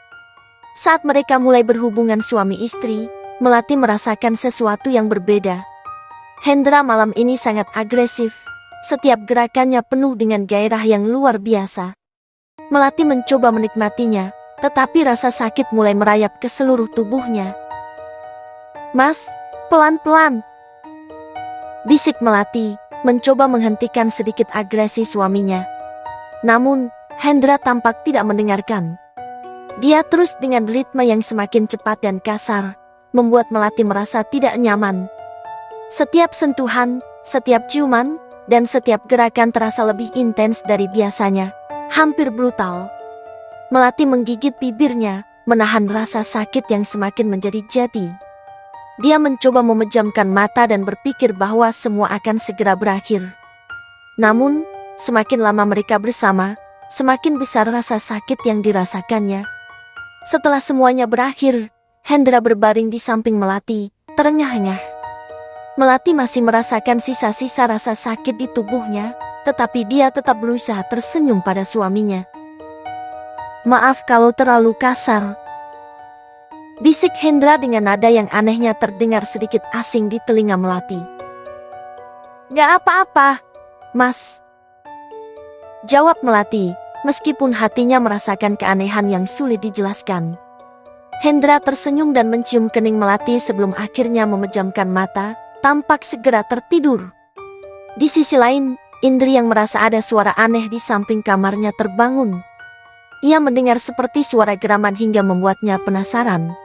Speaker 2: Saat mereka mulai berhubungan suami istri, Melati merasakan sesuatu yang berbeda. Hendra malam ini sangat agresif, setiap gerakannya penuh dengan gairah yang luar biasa. Melati mencoba menikmatinya, tetapi rasa sakit mulai merayap ke seluruh tubuhnya. "Mas, pelan-pelan," bisik Melati, mencoba menghentikan sedikit agresi suaminya. Namun, Hendra tampak tidak mendengarkan. Dia terus dengan ritme yang semakin cepat dan kasar, membuat Melati merasa tidak nyaman. Setiap sentuhan, setiap ciuman, dan setiap gerakan terasa lebih intens dari biasanya, hampir brutal. Melati menggigit bibirnya, menahan rasa sakit yang semakin menjadi jadi. Dia mencoba memejamkan mata dan berpikir bahwa semua akan segera berakhir. Namun, semakin lama mereka bersama, semakin besar rasa sakit yang dirasakannya. Setelah semuanya berakhir, Hendra berbaring di samping Melati, terengah-engah. Melati masih merasakan sisa-sisa rasa sakit di tubuhnya, tetapi dia tetap berusaha tersenyum pada suaminya. "Maaf kalau terlalu kasar," bisik Hendra dengan nada yang anehnya terdengar sedikit asing di telinga Melati. "Gak apa-apa, Mas," jawab Melati, meskipun hatinya merasakan keanehan yang sulit dijelaskan. Hendra tersenyum dan mencium kening Melati sebelum akhirnya memejamkan mata, tampak segera tertidur. Di sisi lain, Indri yang merasa ada suara aneh di samping kamarnya terbangun. Ia mendengar seperti suara geraman hingga membuatnya penasaran.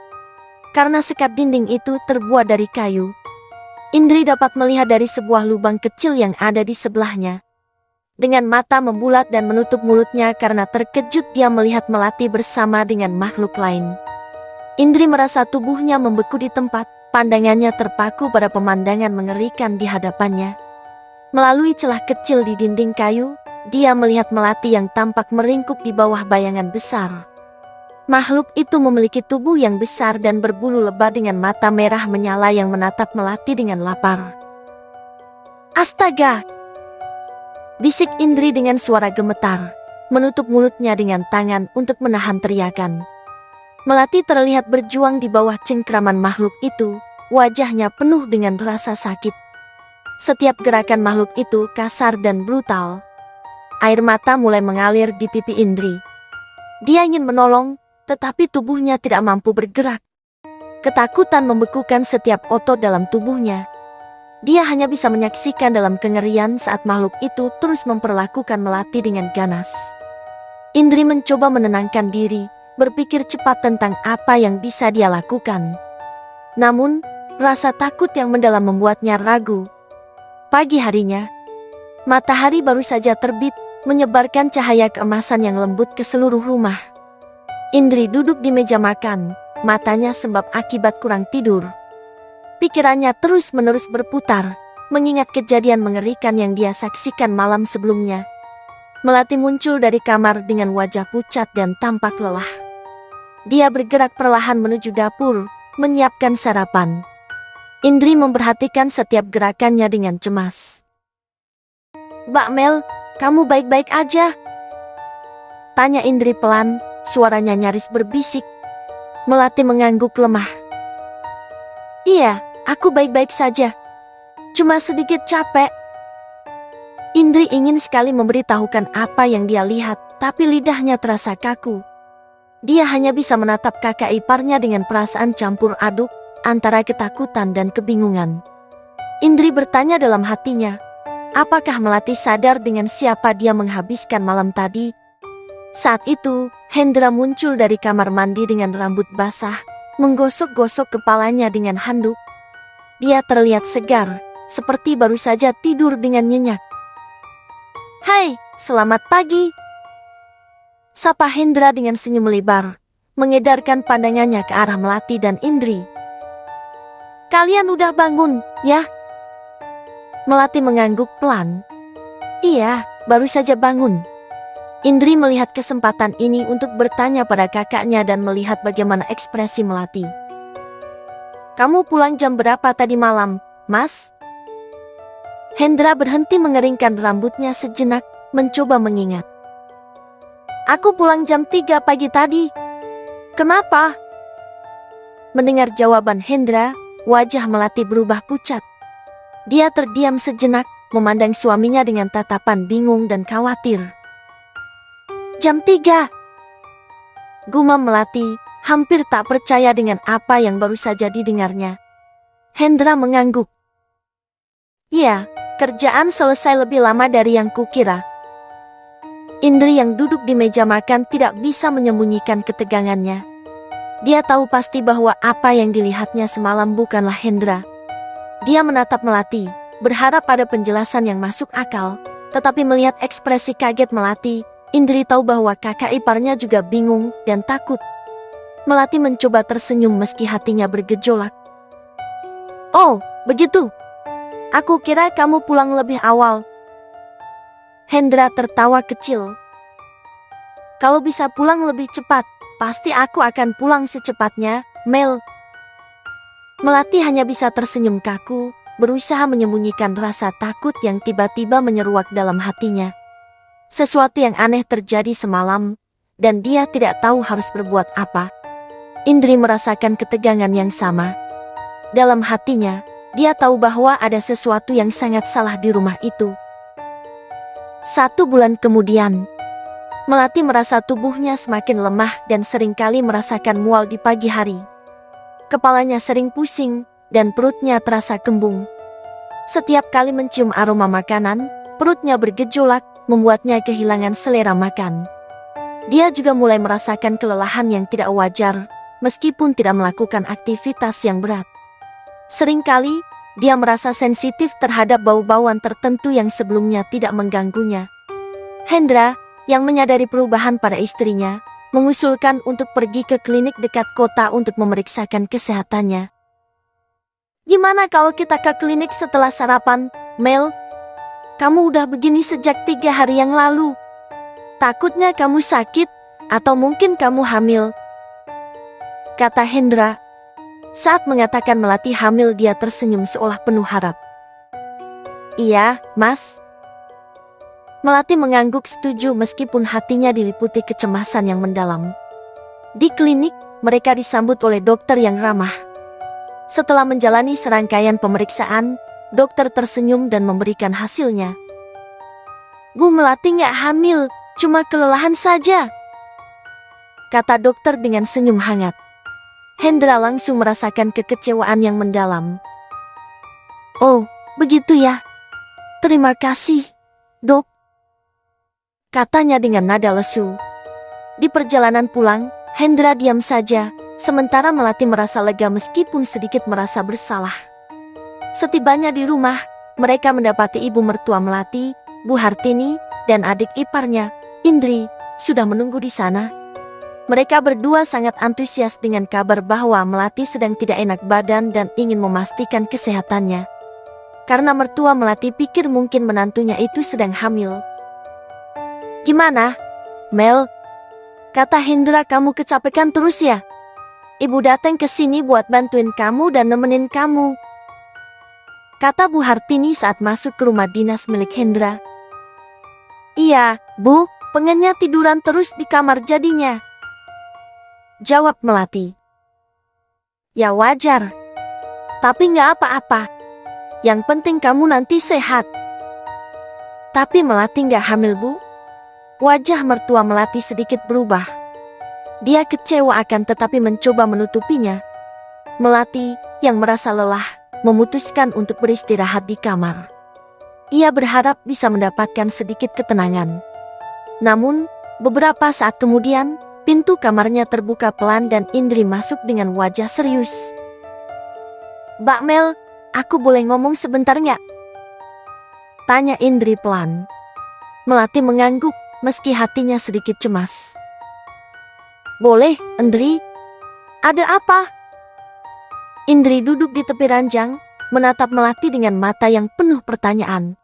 Speaker 2: Karena sekat dinding itu terbuat dari kayu, Indri dapat melihat dari sebuah lubang kecil yang ada di sebelahnya. Dengan mata membulat dan menutup mulutnya karena terkejut dia melihat Melati bersama dengan makhluk lain. Indri merasa tubuhnya membeku di tempat, pandangannya terpaku pada pemandangan mengerikan di hadapannya. Melalui celah kecil di dinding kayu, dia melihat Melati yang tampak meringkuk di bawah bayangan besar. Makhluk itu memiliki tubuh yang besar dan berbulu lebat dengan mata merah menyala yang menatap Melati dengan lapar. "Astaga!" bisik Indri dengan suara gemetar, menutup mulutnya dengan tangan untuk menahan teriakan. Melati terlihat berjuang di bawah cengkraman makhluk itu, wajahnya penuh dengan rasa sakit. Setiap gerakan makhluk itu kasar dan brutal. Air mata mulai mengalir di pipi Indri. Dia ingin menolong, tetapi tubuhnya tidak mampu bergerak. Ketakutan membekukan setiap otot dalam tubuhnya. Dia hanya bisa menyaksikan dalam kengerian saat makhluk itu terus memperlakukan Melati dengan ganas. Indri mencoba menenangkan diri, berpikir cepat tentang apa yang bisa dia lakukan. Namun, rasa takut yang mendalam membuatnya ragu. Pagi harinya, matahari baru saja terbit, menyebarkan cahaya keemasan yang lembut ke seluruh rumah. Indri duduk di meja makan, matanya sembab akibat kurang tidur. Pikirannya terus-menerus berputar, mengingat kejadian mengerikan yang dia saksikan malam sebelumnya. Melati muncul dari kamar dengan wajah pucat dan tampak lelah. Dia bergerak perlahan menuju dapur, menyiapkan sarapan. Indri memperhatikan setiap gerakannya dengan cemas. "Mbak Mel, kamu baik-baik aja?" tanya Indri pelan, suaranya nyaris berbisik. Melati mengangguk lemah. "Iya, aku baik-baik saja. Cuma sedikit capek." Indri ingin sekali memberitahukan apa yang dia lihat, tapi lidahnya terasa kaku. Dia hanya bisa menatap kakak iparnya dengan perasaan campur aduk, antara ketakutan dan kebingungan. Indri bertanya dalam hatinya, apakah Melati sadar dengan siapa dia menghabiskan malam tadi? Saat itu, Hendra muncul dari kamar mandi dengan rambut basah, menggosok-gosok kepalanya dengan handuk. Dia terlihat segar, seperti baru saja tidur dengan nyenyak. "Hai, selamat pagi," sapa Hendra dengan senyum lebar, mengedarkan pandangannya ke arah Melati dan Indri. "Kalian udah bangun, ya?" Melati mengangguk pelan. "Iya, baru saja bangun." Indri melihat kesempatan ini untuk bertanya pada kakaknya dan melihat bagaimana ekspresi Melati. Kamu pulang jam berapa tadi malam, Mas? Hendra berhenti mengeringkan rambutnya sejenak, mencoba mengingat. Aku pulang jam 3 pagi tadi. Kenapa? Mendengar jawaban Hendra, wajah Melati berubah pucat. Dia terdiam sejenak, memandang suaminya dengan tatapan bingung dan khawatir. Jam 3. Gumam Melati, hampir tak percaya dengan apa yang baru saja didengarnya. Hendra mengangguk. Iya, kerjaan selesai lebih lama dari yang kukira. Indri yang duduk di meja makan tidak bisa menyembunyikan ketegangannya. Dia tahu pasti bahwa apa yang dilihatnya semalam bukanlah Hendra. Dia menatap Melati, berharap ada penjelasan yang masuk akal, tetapi melihat ekspresi kaget Melati, Indri tahu bahwa kakak iparnya juga bingung dan takut. Melati mencoba tersenyum meski hatinya bergejolak. Oh, begitu. Aku kira kamu pulang lebih awal. Hendra tertawa kecil. Kalau bisa pulang lebih cepat, pasti aku akan pulang secepatnya, Mel. Melati hanya bisa tersenyum kaku, berusaha menyembunyikan rasa takut yang tiba-tiba menyeruak dalam hatinya. Sesuatu yang aneh terjadi semalam, dan dia tidak tahu harus berbuat apa. Indri merasakan ketegangan yang sama. Dalam hatinya, dia tahu bahwa ada sesuatu yang sangat salah di rumah itu. 1 bulan kemudian, Melati merasa tubuhnya semakin lemah dan seringkali merasakan mual di pagi hari. Kepalanya sering pusing, dan perutnya terasa kembung. Setiap kali mencium aroma makanan, perutnya bergejolak, membuatnya kehilangan selera makan. Dia juga mulai merasakan kelelahan yang tidak wajar, meskipun tidak melakukan aktivitas yang berat. Seringkali, dia merasa sensitif terhadap bau-bauan tertentu yang sebelumnya tidak mengganggunya. Hendra, yang menyadari perubahan pada istrinya, mengusulkan untuk pergi ke klinik dekat kota untuk memeriksakan kesehatannya. Gimana kalau kita ke klinik setelah sarapan, Mel? Kamu udah begini sejak 3 hari yang lalu. Takutnya kamu sakit, atau mungkin kamu hamil, kata Hendra. Saat mengatakan Melati hamil, dia tersenyum seolah penuh harap. Iya, Mas. Melati mengangguk setuju meskipun hatinya diliputi kecemasan yang mendalam. Di klinik, mereka disambut oleh dokter yang ramah. Setelah menjalani serangkaian pemeriksaan, dokter tersenyum dan memberikan hasilnya. Bu Melati nggak hamil, cuma kelelahan saja, kata dokter dengan senyum hangat. Hendra langsung merasakan kekecewaan yang mendalam. Oh, begitu ya. Terima kasih, dok, katanya dengan nada lesu. Di perjalanan pulang, Hendra diam saja, sementara Melati merasa lega meskipun sedikit merasa bersalah. Setibanya di rumah, mereka mendapati ibu mertua Melati, Bu Hartini, dan adik iparnya, Indri, sudah menunggu di sana. Mereka berdua sangat antusias dengan kabar bahwa Melati sedang tidak enak badan dan ingin memastikan kesehatannya. Karena mertua Melati pikir mungkin menantunya itu sedang hamil. Gimana, Mel? Kata Hendra, kamu kecapekan terus ya? Ibu datang ke sini buat bantuin kamu dan nemenin kamu, kata Bu Hartini saat masuk ke rumah dinas milik Hendra. Iya, Bu, pengennya tiduran terus di kamar jadinya, jawab Melati. Ya wajar, tapi nggak apa-apa. Yang penting kamu nanti sehat. Tapi Melati nggak hamil, Bu? Wajah mertua Melati sedikit berubah. Dia kecewa akan tetapi mencoba menutupinya. Melati, yang merasa lelah, memutuskan untuk beristirahat di kamar. Ia berharap bisa mendapatkan sedikit ketenangan. Namun, beberapa saat kemudian, pintu kamarnya terbuka pelan dan Indri masuk dengan wajah serius. Mbak Mel, aku boleh ngomong sebentar nggak? Tanya Indri pelan. Melati mengangguk, meski hatinya sedikit cemas. Boleh, Indri. Ada apa? Indri duduk di tepi ranjang, menatap Melati dengan mata yang penuh pertanyaan.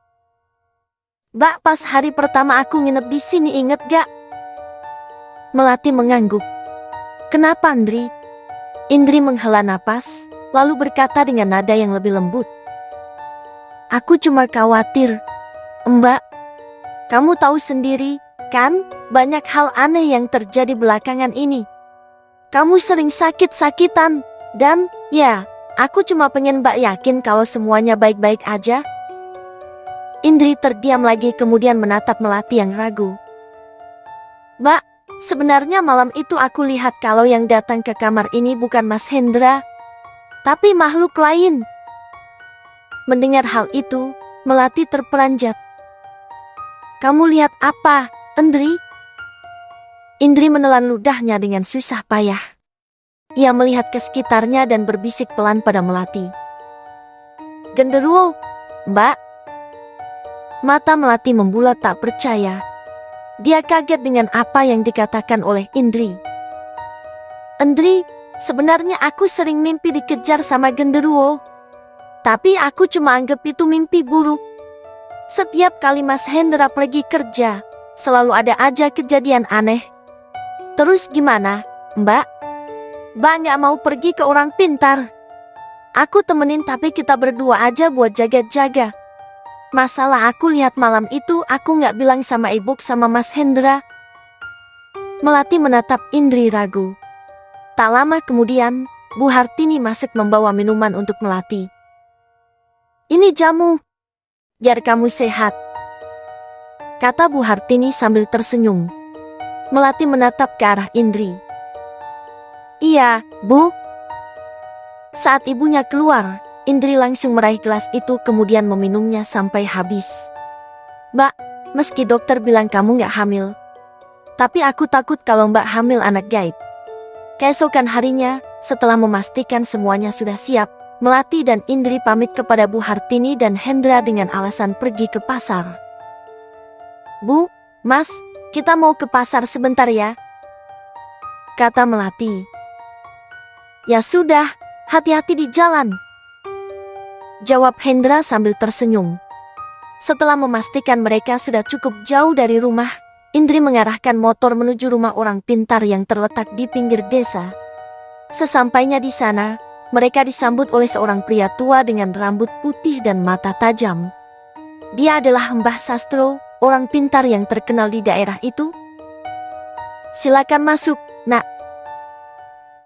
Speaker 2: Mbak, pas hari pertama aku nginep di sini inget gak? Melati mengangguk. Kenapa, Indri? Indri menghela napas, lalu berkata dengan nada yang lebih lembut. Aku cuma khawatir. Mbak, kamu tahu sendiri, kan, banyak hal aneh yang terjadi belakangan ini. Kamu sering sakit-sakitan, dan, ya, aku cuma pengen Mbak yakin kalau semuanya baik-baik aja. Indri terdiam lagi kemudian menatap Melati yang ragu. Mbak, sebenarnya malam itu aku lihat kalau yang datang ke kamar ini bukan Mas Hendra, tapi makhluk lain. Mendengar hal itu, Melati terperanjat. Kamu lihat apa, Indri? Indri menelan ludahnya dengan susah payah. Ia melihat ke sekitarnya dan berbisik pelan pada Melati. Genderuwo, Mbak. Mata Melati membulat tak percaya. Dia kaget dengan apa yang dikatakan oleh Indri. Indri, sebenarnya aku sering mimpi dikejar sama genderuwo. Tapi aku cuma anggap itu mimpi buruk. Setiap kali Mas Hendra pergi kerja, selalu ada aja kejadian aneh. Terus gimana, Mbak? Mbak nggak mau pergi ke orang pintar. Aku temenin tapi kita berdua aja buat jaga-jaga. Masalah aku lihat malam itu aku nggak bilang sama ibu sama Mas Hendra. Melati menatap Indri ragu. Tak lama kemudian, Bu Hartini masuk membawa minuman untuk Melati. Ini jamu, biar kamu sehat, kata Bu Hartini sambil tersenyum. Melati menatap ke arah Indri. Iya, Bu. Saat ibunya keluar, Indri langsung meraih gelas itu kemudian meminumnya sampai habis. Mbak, meski dokter bilang kamu gak hamil, tapi aku takut kalau Mbak hamil anak gaib. Keesokan harinya, setelah memastikan semuanya sudah siap, Melati dan Indri pamit kepada Bu Hartini dan Hendra dengan alasan pergi ke pasar. Bu, Mas, kita mau ke pasar sebentar ya, kata Melati. Ya sudah, hati-hati di jalan, jawab Hendra sambil tersenyum. Setelah memastikan mereka sudah cukup jauh dari rumah, Indri mengarahkan motor menuju rumah orang pintar yang terletak di pinggir desa. Sesampainya di sana, mereka disambut oleh seorang pria tua dengan rambut putih dan mata tajam. Dia adalah Mbah Sastro, orang pintar yang terkenal di daerah itu. Silakan masuk, Nak,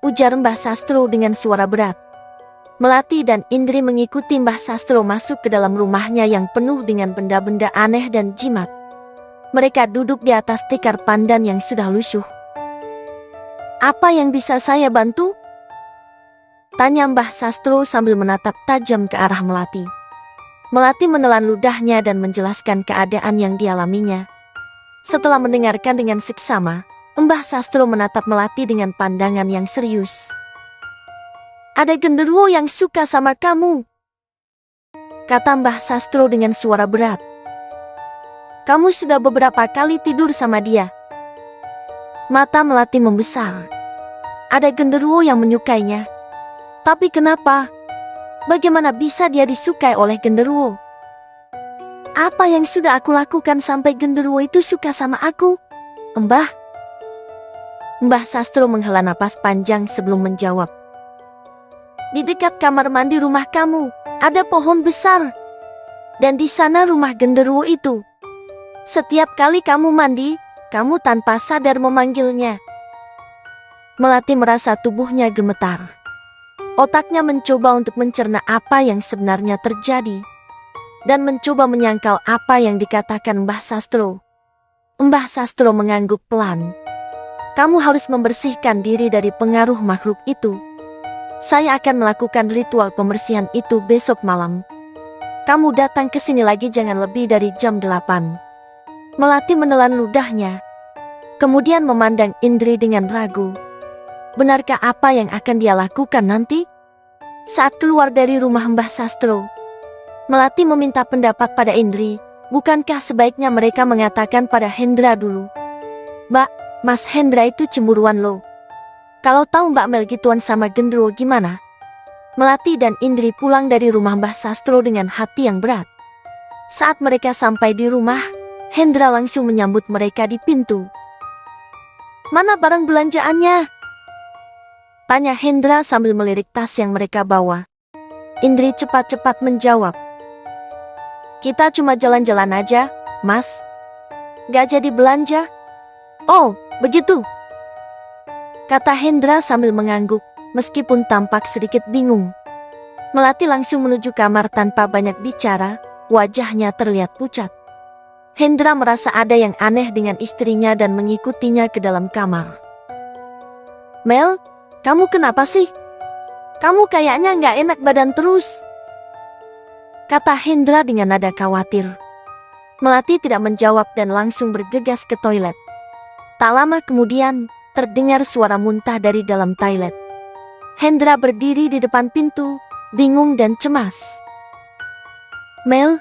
Speaker 2: ujar Mbah Sastro dengan suara berat. Melati dan Indri mengikuti Mbah Sastro masuk ke dalam rumahnya yang penuh dengan benda-benda aneh dan jimat. Mereka duduk di atas tikar pandan yang sudah lusuh. Apa yang bisa saya bantu? Tanya Mbah Sastro sambil menatap tajam ke arah Melati. Melati menelan ludahnya dan menjelaskan keadaan yang dialaminya. Setelah mendengarkan dengan seksama, Mbah Sastro menatap Melati dengan pandangan yang serius. Ada genderuwo yang suka sama kamu, kata Mbah Sastro dengan suara berat. Kamu sudah beberapa kali tidur sama dia. Mata Melati membesar. Ada genderuwo yang menyukainya. Tapi kenapa? Bagaimana bisa dia disukai oleh genderuwo? Apa yang sudah aku lakukan sampai genderuwo itu suka sama aku, Mbah? Mbah Sastro menghela napas panjang sebelum menjawab. Di dekat kamar mandi rumah kamu, ada pohon besar. Dan di sana rumah genderuwo itu. Setiap kali kamu mandi, kamu tanpa sadar memanggilnya. Melati merasa tubuhnya gemetar. Otaknya mencoba untuk mencerna apa yang sebenarnya terjadi. Dan mencoba menyangkal apa yang dikatakan Mbah Sastro. Mbah Sastro mengangguk pelan. Kamu harus membersihkan diri dari pengaruh makhluk itu. Saya akan melakukan ritual pembersihan itu besok malam. Kamu datang ke sini lagi jangan lebih dari jam 8. Melati menelan ludahnya. Kemudian memandang Indri dengan ragu. Benarkah apa yang akan dia lakukan nanti? Saat keluar dari rumah Mbah Sastro, Melati meminta pendapat pada Indri. Bukankah sebaiknya mereka mengatakan pada Hendra dulu? Mbak, Mas Hendra itu cemburuan loh. Kalau tahu Mbak Mel gituan sama genderuwo gimana? Melati dan Indri pulang dari rumah Mbah Sastro dengan hati yang berat. Saat mereka sampai di rumah, Hendra langsung menyambut mereka di pintu. Mana barang belanjaannya? Tanya Hendra sambil melirik tas yang mereka bawa. Indri cepat-cepat menjawab. Kita cuma jalan-jalan aja, Mas. Gak jadi belanja? Oh, begitu. Kata Hendra sambil mengangguk, meskipun tampak sedikit bingung. Melati langsung menuju kamar tanpa banyak bicara, wajahnya terlihat pucat. Hendra merasa ada yang aneh dengan istrinya dan mengikutinya ke dalam kamar. Mel, kamu kenapa sih? Kamu kayaknya nggak enak badan terus. Kata Hendra dengan nada khawatir. Melati tidak menjawab dan langsung bergegas ke toilet. Tak lama kemudian, terdengar suara muntah dari dalam toilet. Hendra berdiri di depan pintu, bingung dan cemas. Mel,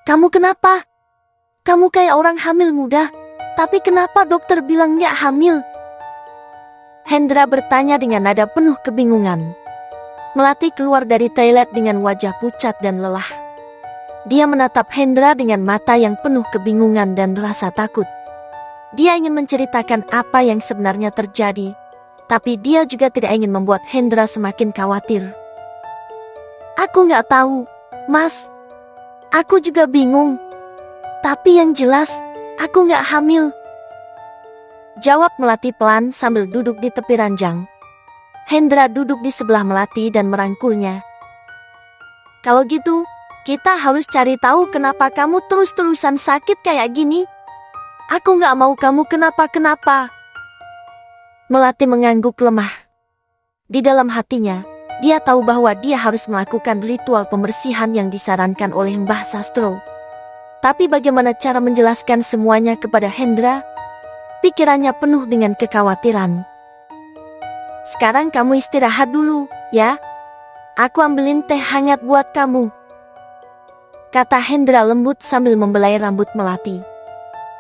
Speaker 2: kamu kenapa? Kamu kayak orang hamil muda, tapi kenapa dokter bilang nggak hamil? Hendra bertanya dengan nada penuh kebingungan. Melati keluar dari toilet dengan wajah pucat dan lelah. Dia menatap Hendra dengan mata yang penuh kebingungan dan rasa takut. Dia ingin menceritakan apa yang sebenarnya terjadi, tapi dia juga tidak ingin membuat Hendra semakin khawatir. Aku nggak tahu, Mas. Aku juga bingung. Tapi yang jelas, aku nggak hamil. Jawab Melati pelan sambil duduk di tepi ranjang. Hendra duduk di sebelah Melati dan merangkulnya. Kalau gitu, kita harus cari tahu kenapa kamu terus-terusan sakit kayak gini. Aku nggak mau kamu kenapa-kenapa. Melati mengangguk lemah. Di dalam hatinya, dia tahu bahwa dia harus melakukan ritual pembersihan yang disarankan oleh Mbah Sastro. Tapi bagaimana cara menjelaskan semuanya kepada Hendra? Pikirannya penuh dengan kekhawatiran. Sekarang kamu istirahat dulu, ya. Aku ambilin teh hangat buat kamu. Kata Hendra lembut sambil membelai rambut Melati.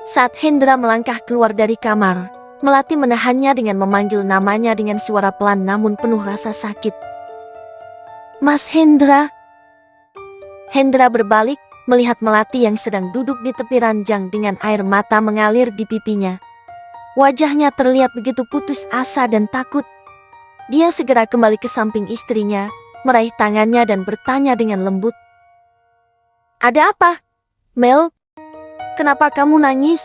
Speaker 2: Saat Hendra melangkah keluar dari kamar, Melati menahannya dengan memanggil namanya dengan suara pelan namun penuh rasa sakit. Mas Hendra. Hendra berbalik, melihat Melati yang sedang duduk di tepi ranjang dengan air mata mengalir di pipinya. Wajahnya terlihat begitu putus asa dan takut. Dia segera kembali ke samping istrinya, meraih tangannya dan bertanya dengan lembut. Ada apa, Mel? Kenapa kamu nangis?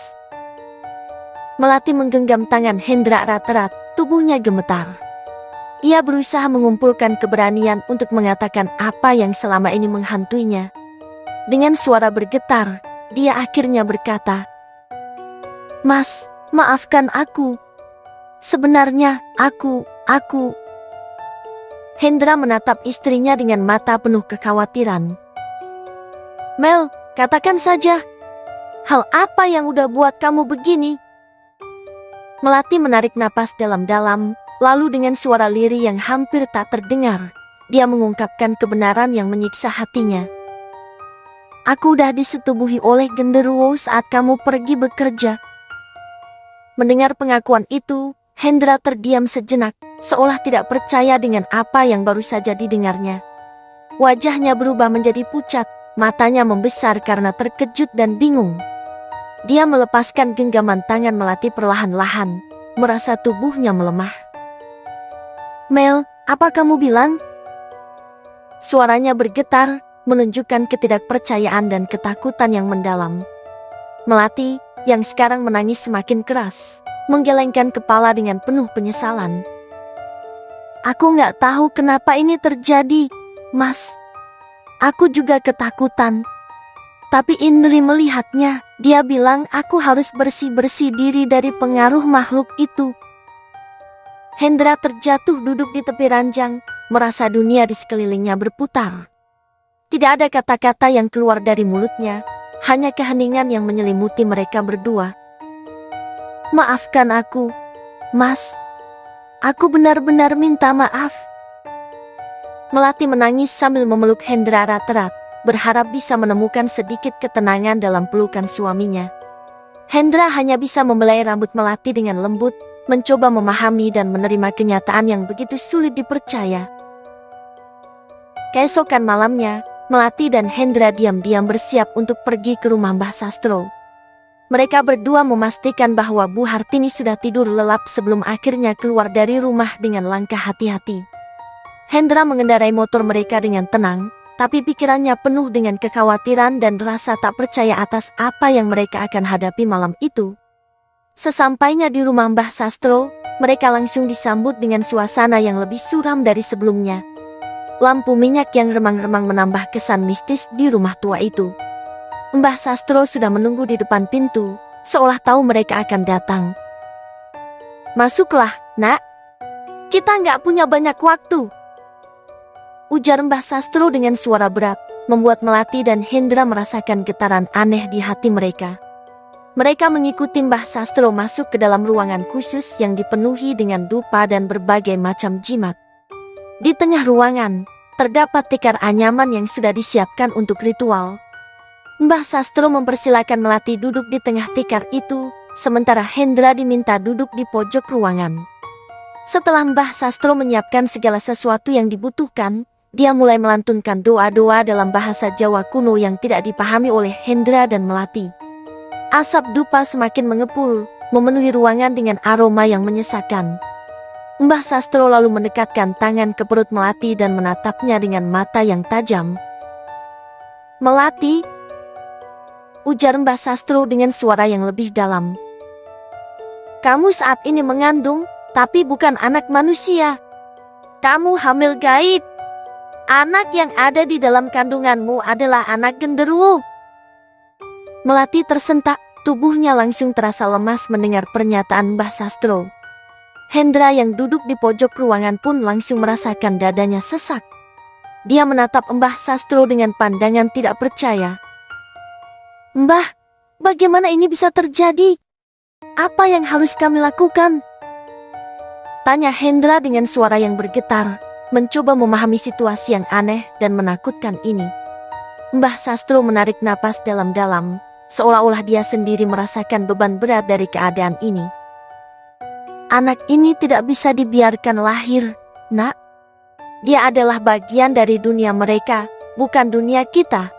Speaker 2: Melati menggenggam tangan Hendra erat-erat, tubuhnya gemetar. Ia berusaha mengumpulkan keberanian untuk mengatakan apa yang selama ini menghantuinya. Dengan suara bergetar, dia akhirnya berkata, Mas, maafkan aku. Sebenarnya, aku... Hendra menatap istrinya dengan mata penuh kekhawatiran. Mel, katakan saja. Hal apa yang udah buat kamu begini? Melati menarik napas dalam-dalam, lalu dengan suara lirih yang hampir tak terdengar, dia mengungkapkan kebenaran yang menyiksa hatinya. Aku udah disetubuhi oleh genderuwo saat kamu pergi bekerja. Mendengar pengakuan itu, Hendra terdiam sejenak, seolah tidak percaya dengan apa yang baru saja didengarnya. Wajahnya berubah menjadi pucat, matanya membesar karena terkejut dan bingung. Dia melepaskan genggaman tangan Melati perlahan-lahan, merasa tubuhnya melemah. Mel, apa kamu bilang? Suaranya bergetar, menunjukkan ketidakpercayaan dan ketakutan yang mendalam. Melati, yang sekarang menangis semakin keras, menggelengkan kepala dengan penuh penyesalan. Aku nggak tahu kenapa ini terjadi, Mas. Aku juga ketakutan. Tapi Indri melihatnya, dia bilang aku harus bersih-bersih diri dari pengaruh makhluk itu. Hendra terjatuh duduk di tepi ranjang, merasa dunia di sekelilingnya berputar. Tidak ada kata-kata yang keluar dari mulutnya, hanya keheningan yang menyelimuti mereka berdua. Maafkan aku, Mas. Aku benar-benar minta maaf. Melati menangis sambil memeluk Hendra erat-erat, berharap bisa menemukan sedikit ketenangan dalam pelukan suaminya. Hendra hanya bisa membelai rambut Melati dengan lembut, mencoba memahami dan menerima kenyataan yang begitu sulit dipercaya. Keesokan malamnya, Melati dan Hendra diam-diam bersiap untuk pergi ke rumah Mbah Sastro. Mereka berdua memastikan bahwa Bu Hartini sudah tidur lelap sebelum akhirnya keluar dari rumah dengan langkah hati-hati. Hendra mengendarai motor mereka dengan tenang, tapi pikirannya penuh dengan kekhawatiran dan rasa tak percaya atas apa yang mereka akan hadapi malam itu. Sesampainya di rumah Mbah Sastro, mereka langsung disambut dengan suasana yang lebih suram dari sebelumnya. Lampu minyak yang remang-remang menambah kesan mistis di rumah tua itu. Mbah Sastro sudah menunggu di depan pintu, seolah tahu mereka akan datang. "Masuklah, Nak. Kita nggak punya banyak waktu," ujar Mbah Sastro dengan suara berat, membuat Melati dan Hendra merasakan getaran aneh di hati mereka. Mereka mengikuti Mbah Sastro masuk ke dalam ruangan khusus yang dipenuhi dengan dupa dan berbagai macam jimat. Di tengah ruangan, terdapat tikar anyaman yang sudah disiapkan untuk ritual. Mbah Sastro mempersilakan Melati duduk di tengah tikar itu, sementara Hendra diminta duduk di pojok ruangan. Setelah Mbah Sastro menyiapkan segala sesuatu yang dibutuhkan, dia mulai melantunkan doa-doa dalam bahasa Jawa kuno yang tidak dipahami oleh Hendra dan Melati. Asap dupa semakin mengepul, memenuhi ruangan dengan aroma yang menyesakan. Mbah Sastro lalu mendekatkan tangan ke perut Melati dan menatapnya dengan mata yang tajam. "Melati," ujar Mbah Sastro dengan suara yang lebih dalam. "Kamu saat ini mengandung, tapi bukan anak manusia. Kamu hamil gaib. Anak yang ada di dalam kandunganmu adalah anak genderuwo." Melati tersentak, tubuhnya langsung terasa lemas mendengar pernyataan Mbah Sastro. Hendra yang duduk di pojok ruangan pun langsung merasakan dadanya sesak. Dia menatap Mbah Sastro dengan pandangan tidak percaya. "Mbah, bagaimana ini bisa terjadi? Apa yang harus kami lakukan?" tanya Hendra dengan suara yang bergetar, mencoba memahami situasi yang aneh dan menakutkan ini. Mbah Sastro menarik napas dalam-dalam, seolah-olah dia sendiri merasakan beban berat dari keadaan ini. "Anak ini tidak bisa dibiarkan lahir, Nak. Dia adalah bagian dari dunia mereka, bukan dunia kita.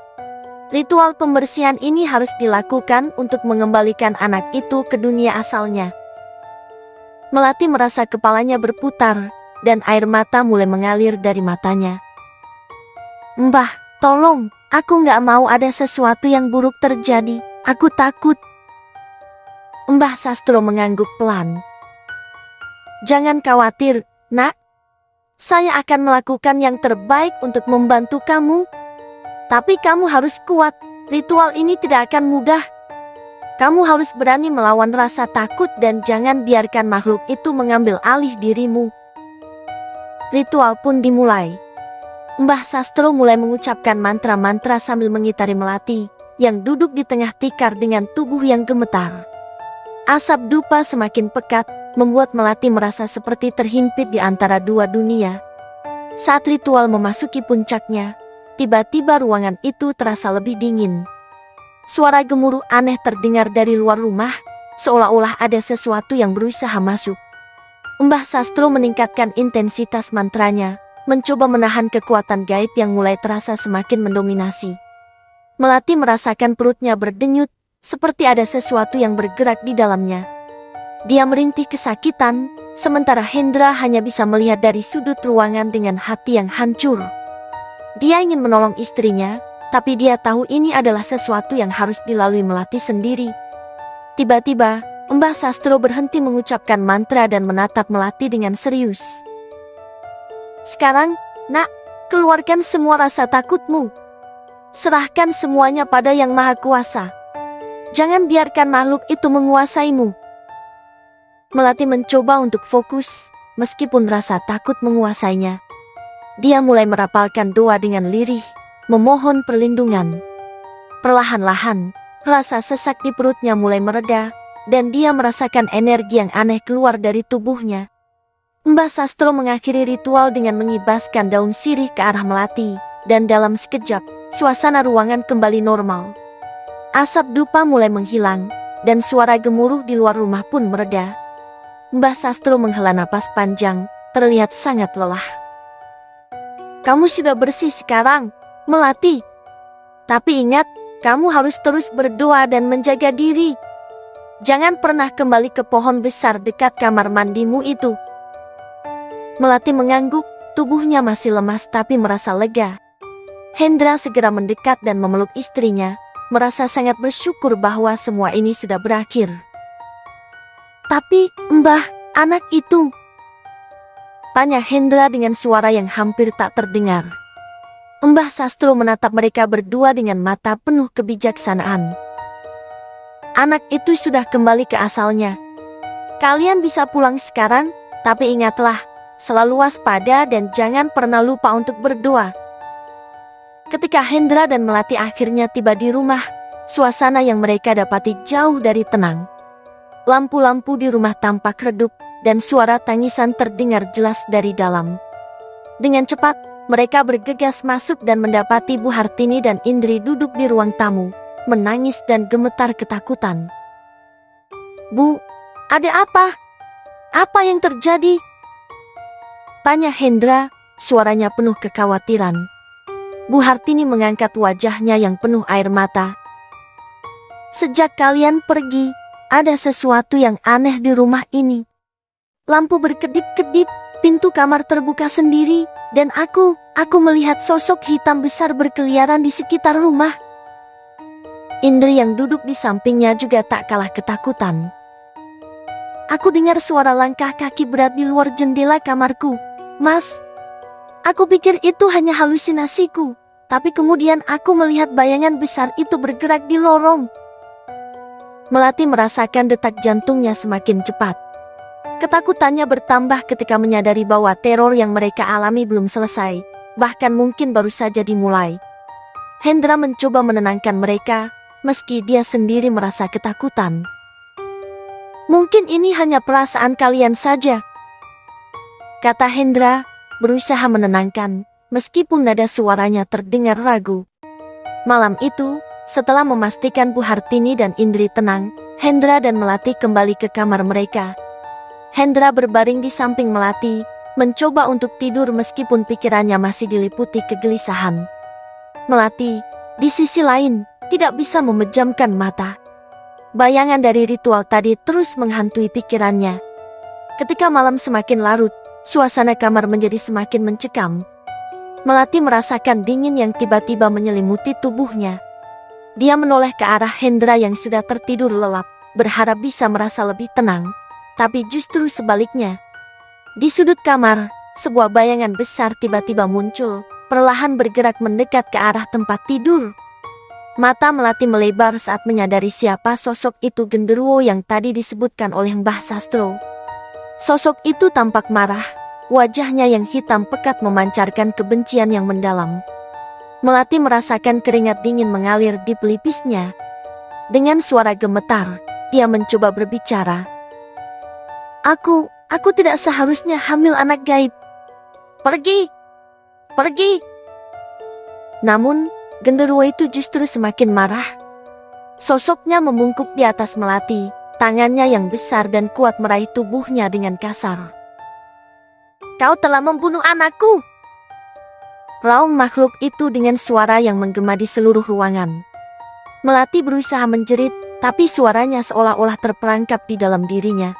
Speaker 2: Ritual pembersihan ini harus dilakukan untuk mengembalikan anak itu ke dunia asalnya." Melati merasa kepalanya berputar, dan air mata mulai mengalir dari matanya. "Mbah, tolong, aku nggak mau ada sesuatu yang buruk terjadi, aku takut." Mbah Sastro mengangguk pelan. "Jangan khawatir, Nak. Saya akan melakukan yang terbaik untuk membantu kamu. Tapi kamu harus kuat, ritual ini tidak akan mudah. Kamu harus berani melawan rasa takut dan jangan biarkan makhluk itu mengambil alih dirimu." Ritual pun dimulai. Mbah Sastro mulai mengucapkan mantra-mantra sambil mengitari Melati, yang duduk di tengah tikar dengan tubuh yang gemetar. Asap dupa semakin pekat, membuat Melati merasa seperti terhimpit di antara dua dunia. Saat ritual memasuki puncaknya, tiba-tiba ruangan itu terasa lebih dingin. Suara gemuruh aneh terdengar dari luar rumah, seolah-olah ada sesuatu yang berusaha masuk. Mbah Sastro meningkatkan intensitas mantranya, mencoba menahan kekuatan gaib yang mulai terasa semakin mendominasi. Melati merasakan perutnya berdenyut, seperti ada sesuatu yang bergerak di dalamnya. Dia merintih kesakitan, sementara Hendra hanya bisa melihat dari sudut ruangan dengan hati yang hancur. Dia ingin menolong istrinya, tapi dia tahu ini adalah sesuatu yang harus dilalui Melati sendiri. Tiba-tiba, Mbah Sastro berhenti mengucapkan mantra dan menatap Melati dengan serius. "Sekarang, Nak, keluarkan semua rasa takutmu. Serahkan semuanya pada Yang Maha Kuasa. Jangan biarkan makhluk itu menguasaimu." Melati mencoba untuk fokus, meskipun rasa takut menguasainya. Dia mulai merapalkan doa dengan lirih, memohon perlindungan. Perlahan-lahan, rasa sesak di perutnya mulai mereda, dan dia merasakan energi yang aneh keluar dari tubuhnya. Mbah Sastro mengakhiri ritual dengan mengibaskan daun sirih ke arah Melati, dan dalam sekejap, suasana ruangan kembali normal. Asap dupa mulai menghilang, dan suara gemuruh di luar rumah pun mereda. Mbah Sastro menghela napas panjang, terlihat sangat lelah. "Kamu sudah bersih sekarang, Melati. Tapi ingat, kamu harus terus berdoa dan menjaga diri. Jangan pernah kembali ke pohon besar dekat kamar mandimu itu. Melati mengangguk, tubuhnya masih lemas tapi merasa lega. Hendra segera mendekat dan memeluk istrinya, merasa sangat bersyukur bahwa semua ini sudah berakhir. Tapi, Mbah, anak itu? Tanya Hendra dengan suara yang hampir tak terdengar. Mbah Sastro menatap mereka berdua dengan mata penuh kebijaksanaan. Anak itu sudah kembali ke asalnya. Kalian bisa pulang sekarang, tapi ingatlah, selalu waspada dan jangan pernah lupa untuk berdoa. Ketika Hendra dan Melati akhirnya tiba di rumah, suasana yang mereka dapati jauh dari tenang. Lampu-lampu di rumah tampak redup, dan suara tangisan terdengar jelas dari dalam. Dengan cepat, mereka bergegas masuk dan mendapati Bu Hartini dan Indri duduk di ruang tamu, menangis dan gemetar ketakutan. Bu, ada apa? Apa yang terjadi? Tanya Hendra, suaranya penuh kekhawatiran. Bu Hartini mengangkat wajahnya yang penuh air mata. Sejak kalian pergi, ada sesuatu yang aneh di rumah ini. Lampu berkedip-kedip, pintu kamar terbuka sendiri, dan aku melihat sosok hitam besar berkeliaran di sekitar rumah. Indri yang duduk di sampingnya juga tak kalah ketakutan. Aku dengar suara langkah kaki berat di luar jendela kamarku. Mas, aku pikir itu hanya halusinasiku, tapi kemudian aku melihat bayangan besar itu bergerak di lorong. Melati merasakan detak jantungnya semakin cepat. Ketakutannya bertambah ketika menyadari bahwa teror yang mereka alami belum selesai, bahkan mungkin baru saja dimulai. Hendra mencoba menenangkan mereka, meski dia sendiri merasa ketakutan. Mungkin ini hanya perasaan kalian saja, kata Hendra, berusaha menenangkan, meskipun nada suaranya terdengar ragu. Malam itu, setelah memastikan Bu Hartini dan Indri tenang, Hendra dan Melati kembali ke kamar mereka. Hendra berbaring di samping Melati, mencoba untuk tidur meskipun pikirannya masih diliputi kegelisahan. Melati, di sisi lain, tidak bisa memejamkan mata. Bayangan dari ritual tadi terus menghantui pikirannya. Ketika malam semakin larut, suasana kamar menjadi semakin mencekam. Melati merasakan dingin yang tiba-tiba menyelimuti tubuhnya. Dia menoleh ke arah Hendra yang sudah tertidur lelap, berharap bisa merasa lebih tenang. Tapi justru sebaliknya. Di sudut kamar, sebuah bayangan besar tiba-tiba muncul, perlahan bergerak mendekat ke arah tempat tidur. Mata Melati melebar saat menyadari siapa sosok itu genderuwo yang tadi disebutkan oleh Mbah Sastro. Sosok itu tampak marah, wajahnya yang hitam pekat memancarkan kebencian yang mendalam. Melati merasakan keringat dingin mengalir di pelipisnya. Dengan suara gemetar, dia mencoba berbicara. Aku tidak seharusnya hamil anak gaib. Pergi! Pergi! Namun, genderuwo itu justru semakin marah. Sosoknya membungkuk di atas Melati, tangannya yang besar dan kuat meraih tubuhnya dengan kasar. Kau telah membunuh anakku! Raung makhluk itu dengan suara yang menggema di seluruh ruangan. Melati berusaha menjerit, tapi suaranya seolah-olah terperangkap di dalam dirinya.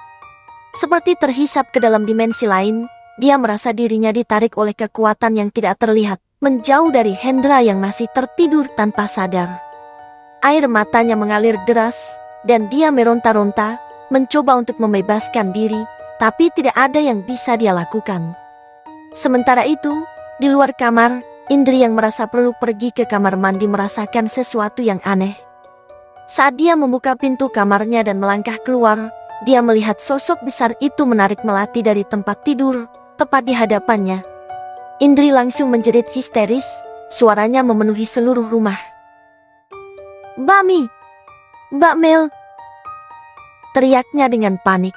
Speaker 2: Seperti terhisap ke dalam dimensi lain, dia merasa dirinya ditarik oleh kekuatan yang tidak terlihat, menjauh dari Hendra yang masih tertidur tanpa sadar. Air matanya mengalir deras, dan dia meronta-ronta, mencoba untuk membebaskan diri, tapi tidak ada yang bisa dia lakukan. Sementara itu, di luar kamar, Indri yang merasa perlu pergi ke kamar mandi merasakan sesuatu yang aneh. Saat dia membuka pintu kamarnya dan melangkah keluar, dia melihat sosok besar itu menarik Melati dari tempat tidur, tepat di hadapannya. Indri langsung menjerit histeris, suaranya memenuhi seluruh rumah. Mbak Mi! Mbak Mel! Teriaknya dengan panik.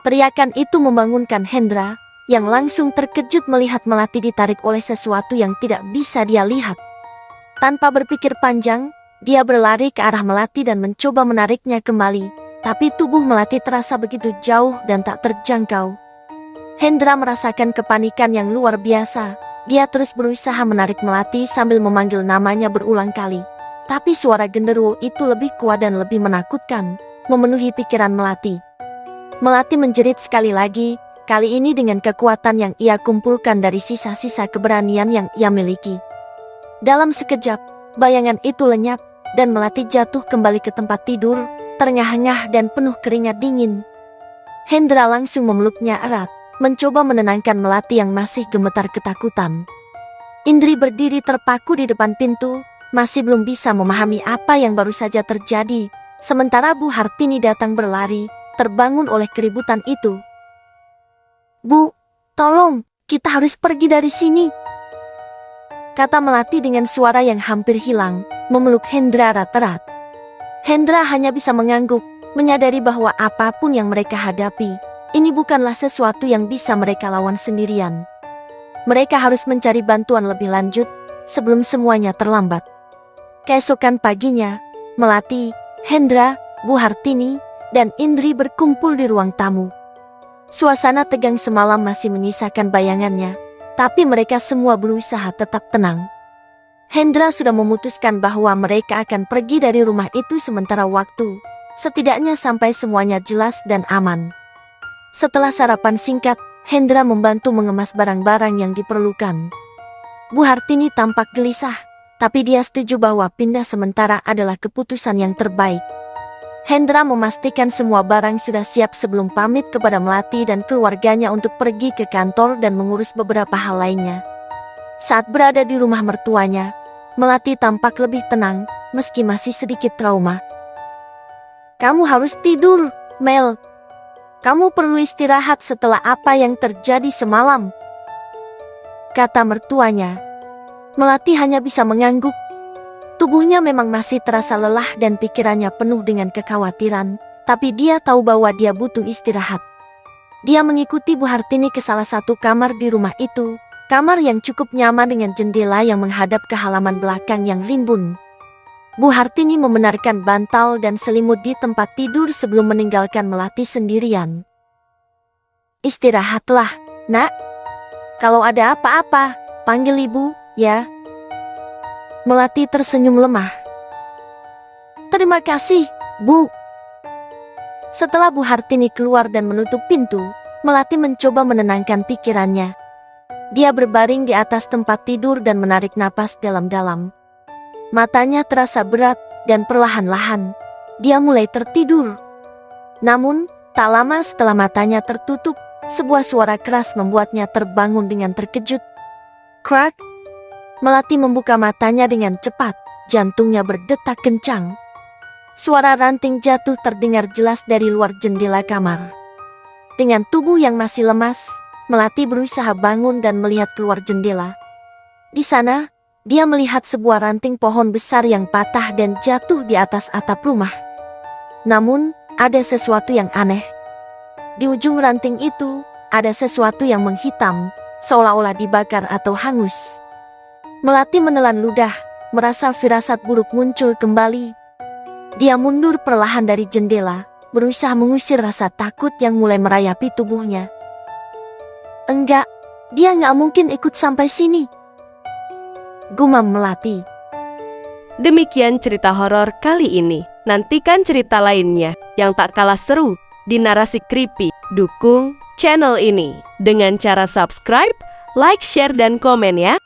Speaker 2: Teriakan itu membangunkan Hendra, yang langsung terkejut melihat Melati ditarik oleh sesuatu yang tidak bisa dia lihat. Tanpa berpikir panjang, dia berlari ke arah Melati dan mencoba menariknya kembali, tapi tubuh Melati terasa begitu jauh dan tak terjangkau. Hendra merasakan kepanikan yang luar biasa. Dia terus berusaha menarik Melati sambil memanggil namanya berulang kali. Tapi suara genderuwo itu lebih kuat dan lebih menakutkan. memenuhi pikiran Melati. Melati menjerit sekali lagi, kali ini dengan kekuatan yang ia kumpulkan dari sisa-sisa keberanian yang ia miliki. Dalam sekejap, bayangan itu lenyap, dan Melati jatuh kembali ke tempat tidur, terengah-engah dan penuh keringat dingin. Hendra langsung memeluknya erat, mencoba menenangkan Melati yang masih gemetar ketakutan. Indri berdiri terpaku di depan pintu, masih belum bisa memahami apa yang baru saja terjadi, sementara Bu Hartini datang berlari, terbangun oleh keributan itu. "Bu, tolong, kita harus pergi dari sini," kata Melati dengan suara yang hampir hilang, memeluk Hendra erat-erat. Hendra hanya bisa mengangguk, menyadari bahwa apapun yang mereka hadapi, ini bukanlah sesuatu yang bisa mereka lawan sendirian. Mereka harus mencari bantuan lebih lanjut, sebelum semuanya terlambat. Keesokan paginya, Melati, Hendra, Bu Hartini, dan Indri berkumpul di ruang tamu. Suasana tegang semalam masih menyisakan bayangannya, tapi mereka semua berusaha tetap tenang. Hendra sudah memutuskan bahwa mereka akan pergi dari rumah itu sementara waktu, setidaknya sampai semuanya jelas dan aman. Setelah sarapan singkat, Hendra membantu mengemas barang-barang yang diperlukan. Bu Hartini tampak gelisah, tapi dia setuju bahwa pindah sementara adalah keputusan yang terbaik. Hendra memastikan semua barang sudah siap sebelum pamit kepada Melati dan keluarganya untuk pergi ke kantor dan mengurus beberapa hal lainnya. Saat berada di rumah mertuanya, Melati tampak lebih tenang, meski masih sedikit trauma. "Kamu harus tidur, Mel. Kamu perlu istirahat setelah apa yang terjadi semalam," kata mertuanya. Melati hanya bisa mengangguk. Tubuhnya memang masih terasa lelah dan pikirannya penuh dengan kekhawatiran, tapi dia tahu bahwa dia butuh istirahat. Dia mengikuti Bu Hartini ke salah satu kamar di rumah itu, kamar yang cukup nyaman dengan jendela yang menghadap ke halaman belakang yang rimbun. Bu Hartini membenarkan bantal dan selimut di tempat tidur sebelum meninggalkan Melati sendirian. "Istirahatlah, Nak. Kalau ada apa-apa, panggil Ibu, ya." Melati tersenyum lemah. "Terima kasih, Bu." Setelah Bu Hartini keluar dan menutup pintu, Melati mencoba menenangkan pikirannya. Dia berbaring di atas tempat tidur dan menarik napas dalam-dalam. Matanya terasa berat, dan perlahan-lahan, dia mulai tertidur. Namun, tak lama setelah matanya tertutup, sebuah suara keras membuatnya terbangun dengan terkejut. Krak! Melati membuka matanya dengan cepat, jantungnya berdetak kencang. Suara ranting jatuh terdengar jelas dari luar jendela kamar. Dengan tubuh yang masih lemas, Melati berusaha bangun dan melihat keluar jendela. Di sana, dia melihat sebuah ranting pohon besar yang patah dan jatuh di atas atap rumah. Namun, ada sesuatu yang aneh. Di ujung ranting itu, ada sesuatu yang menghitam, seolah-olah dibakar atau hangus. Melati menelan ludah, merasa firasat buruk muncul kembali. Dia mundur perlahan dari jendela, berusaha mengusir rasa takut yang mulai merayapi tubuhnya. Enggak, dia nggak mungkin ikut sampai sini, gumam Melati.
Speaker 1: Demikian cerita horor kali ini. Nantikan cerita lainnya yang tak kalah seru di Narasi Creepy. Dukung channel ini dengan cara subscribe, like, share, dan komen ya.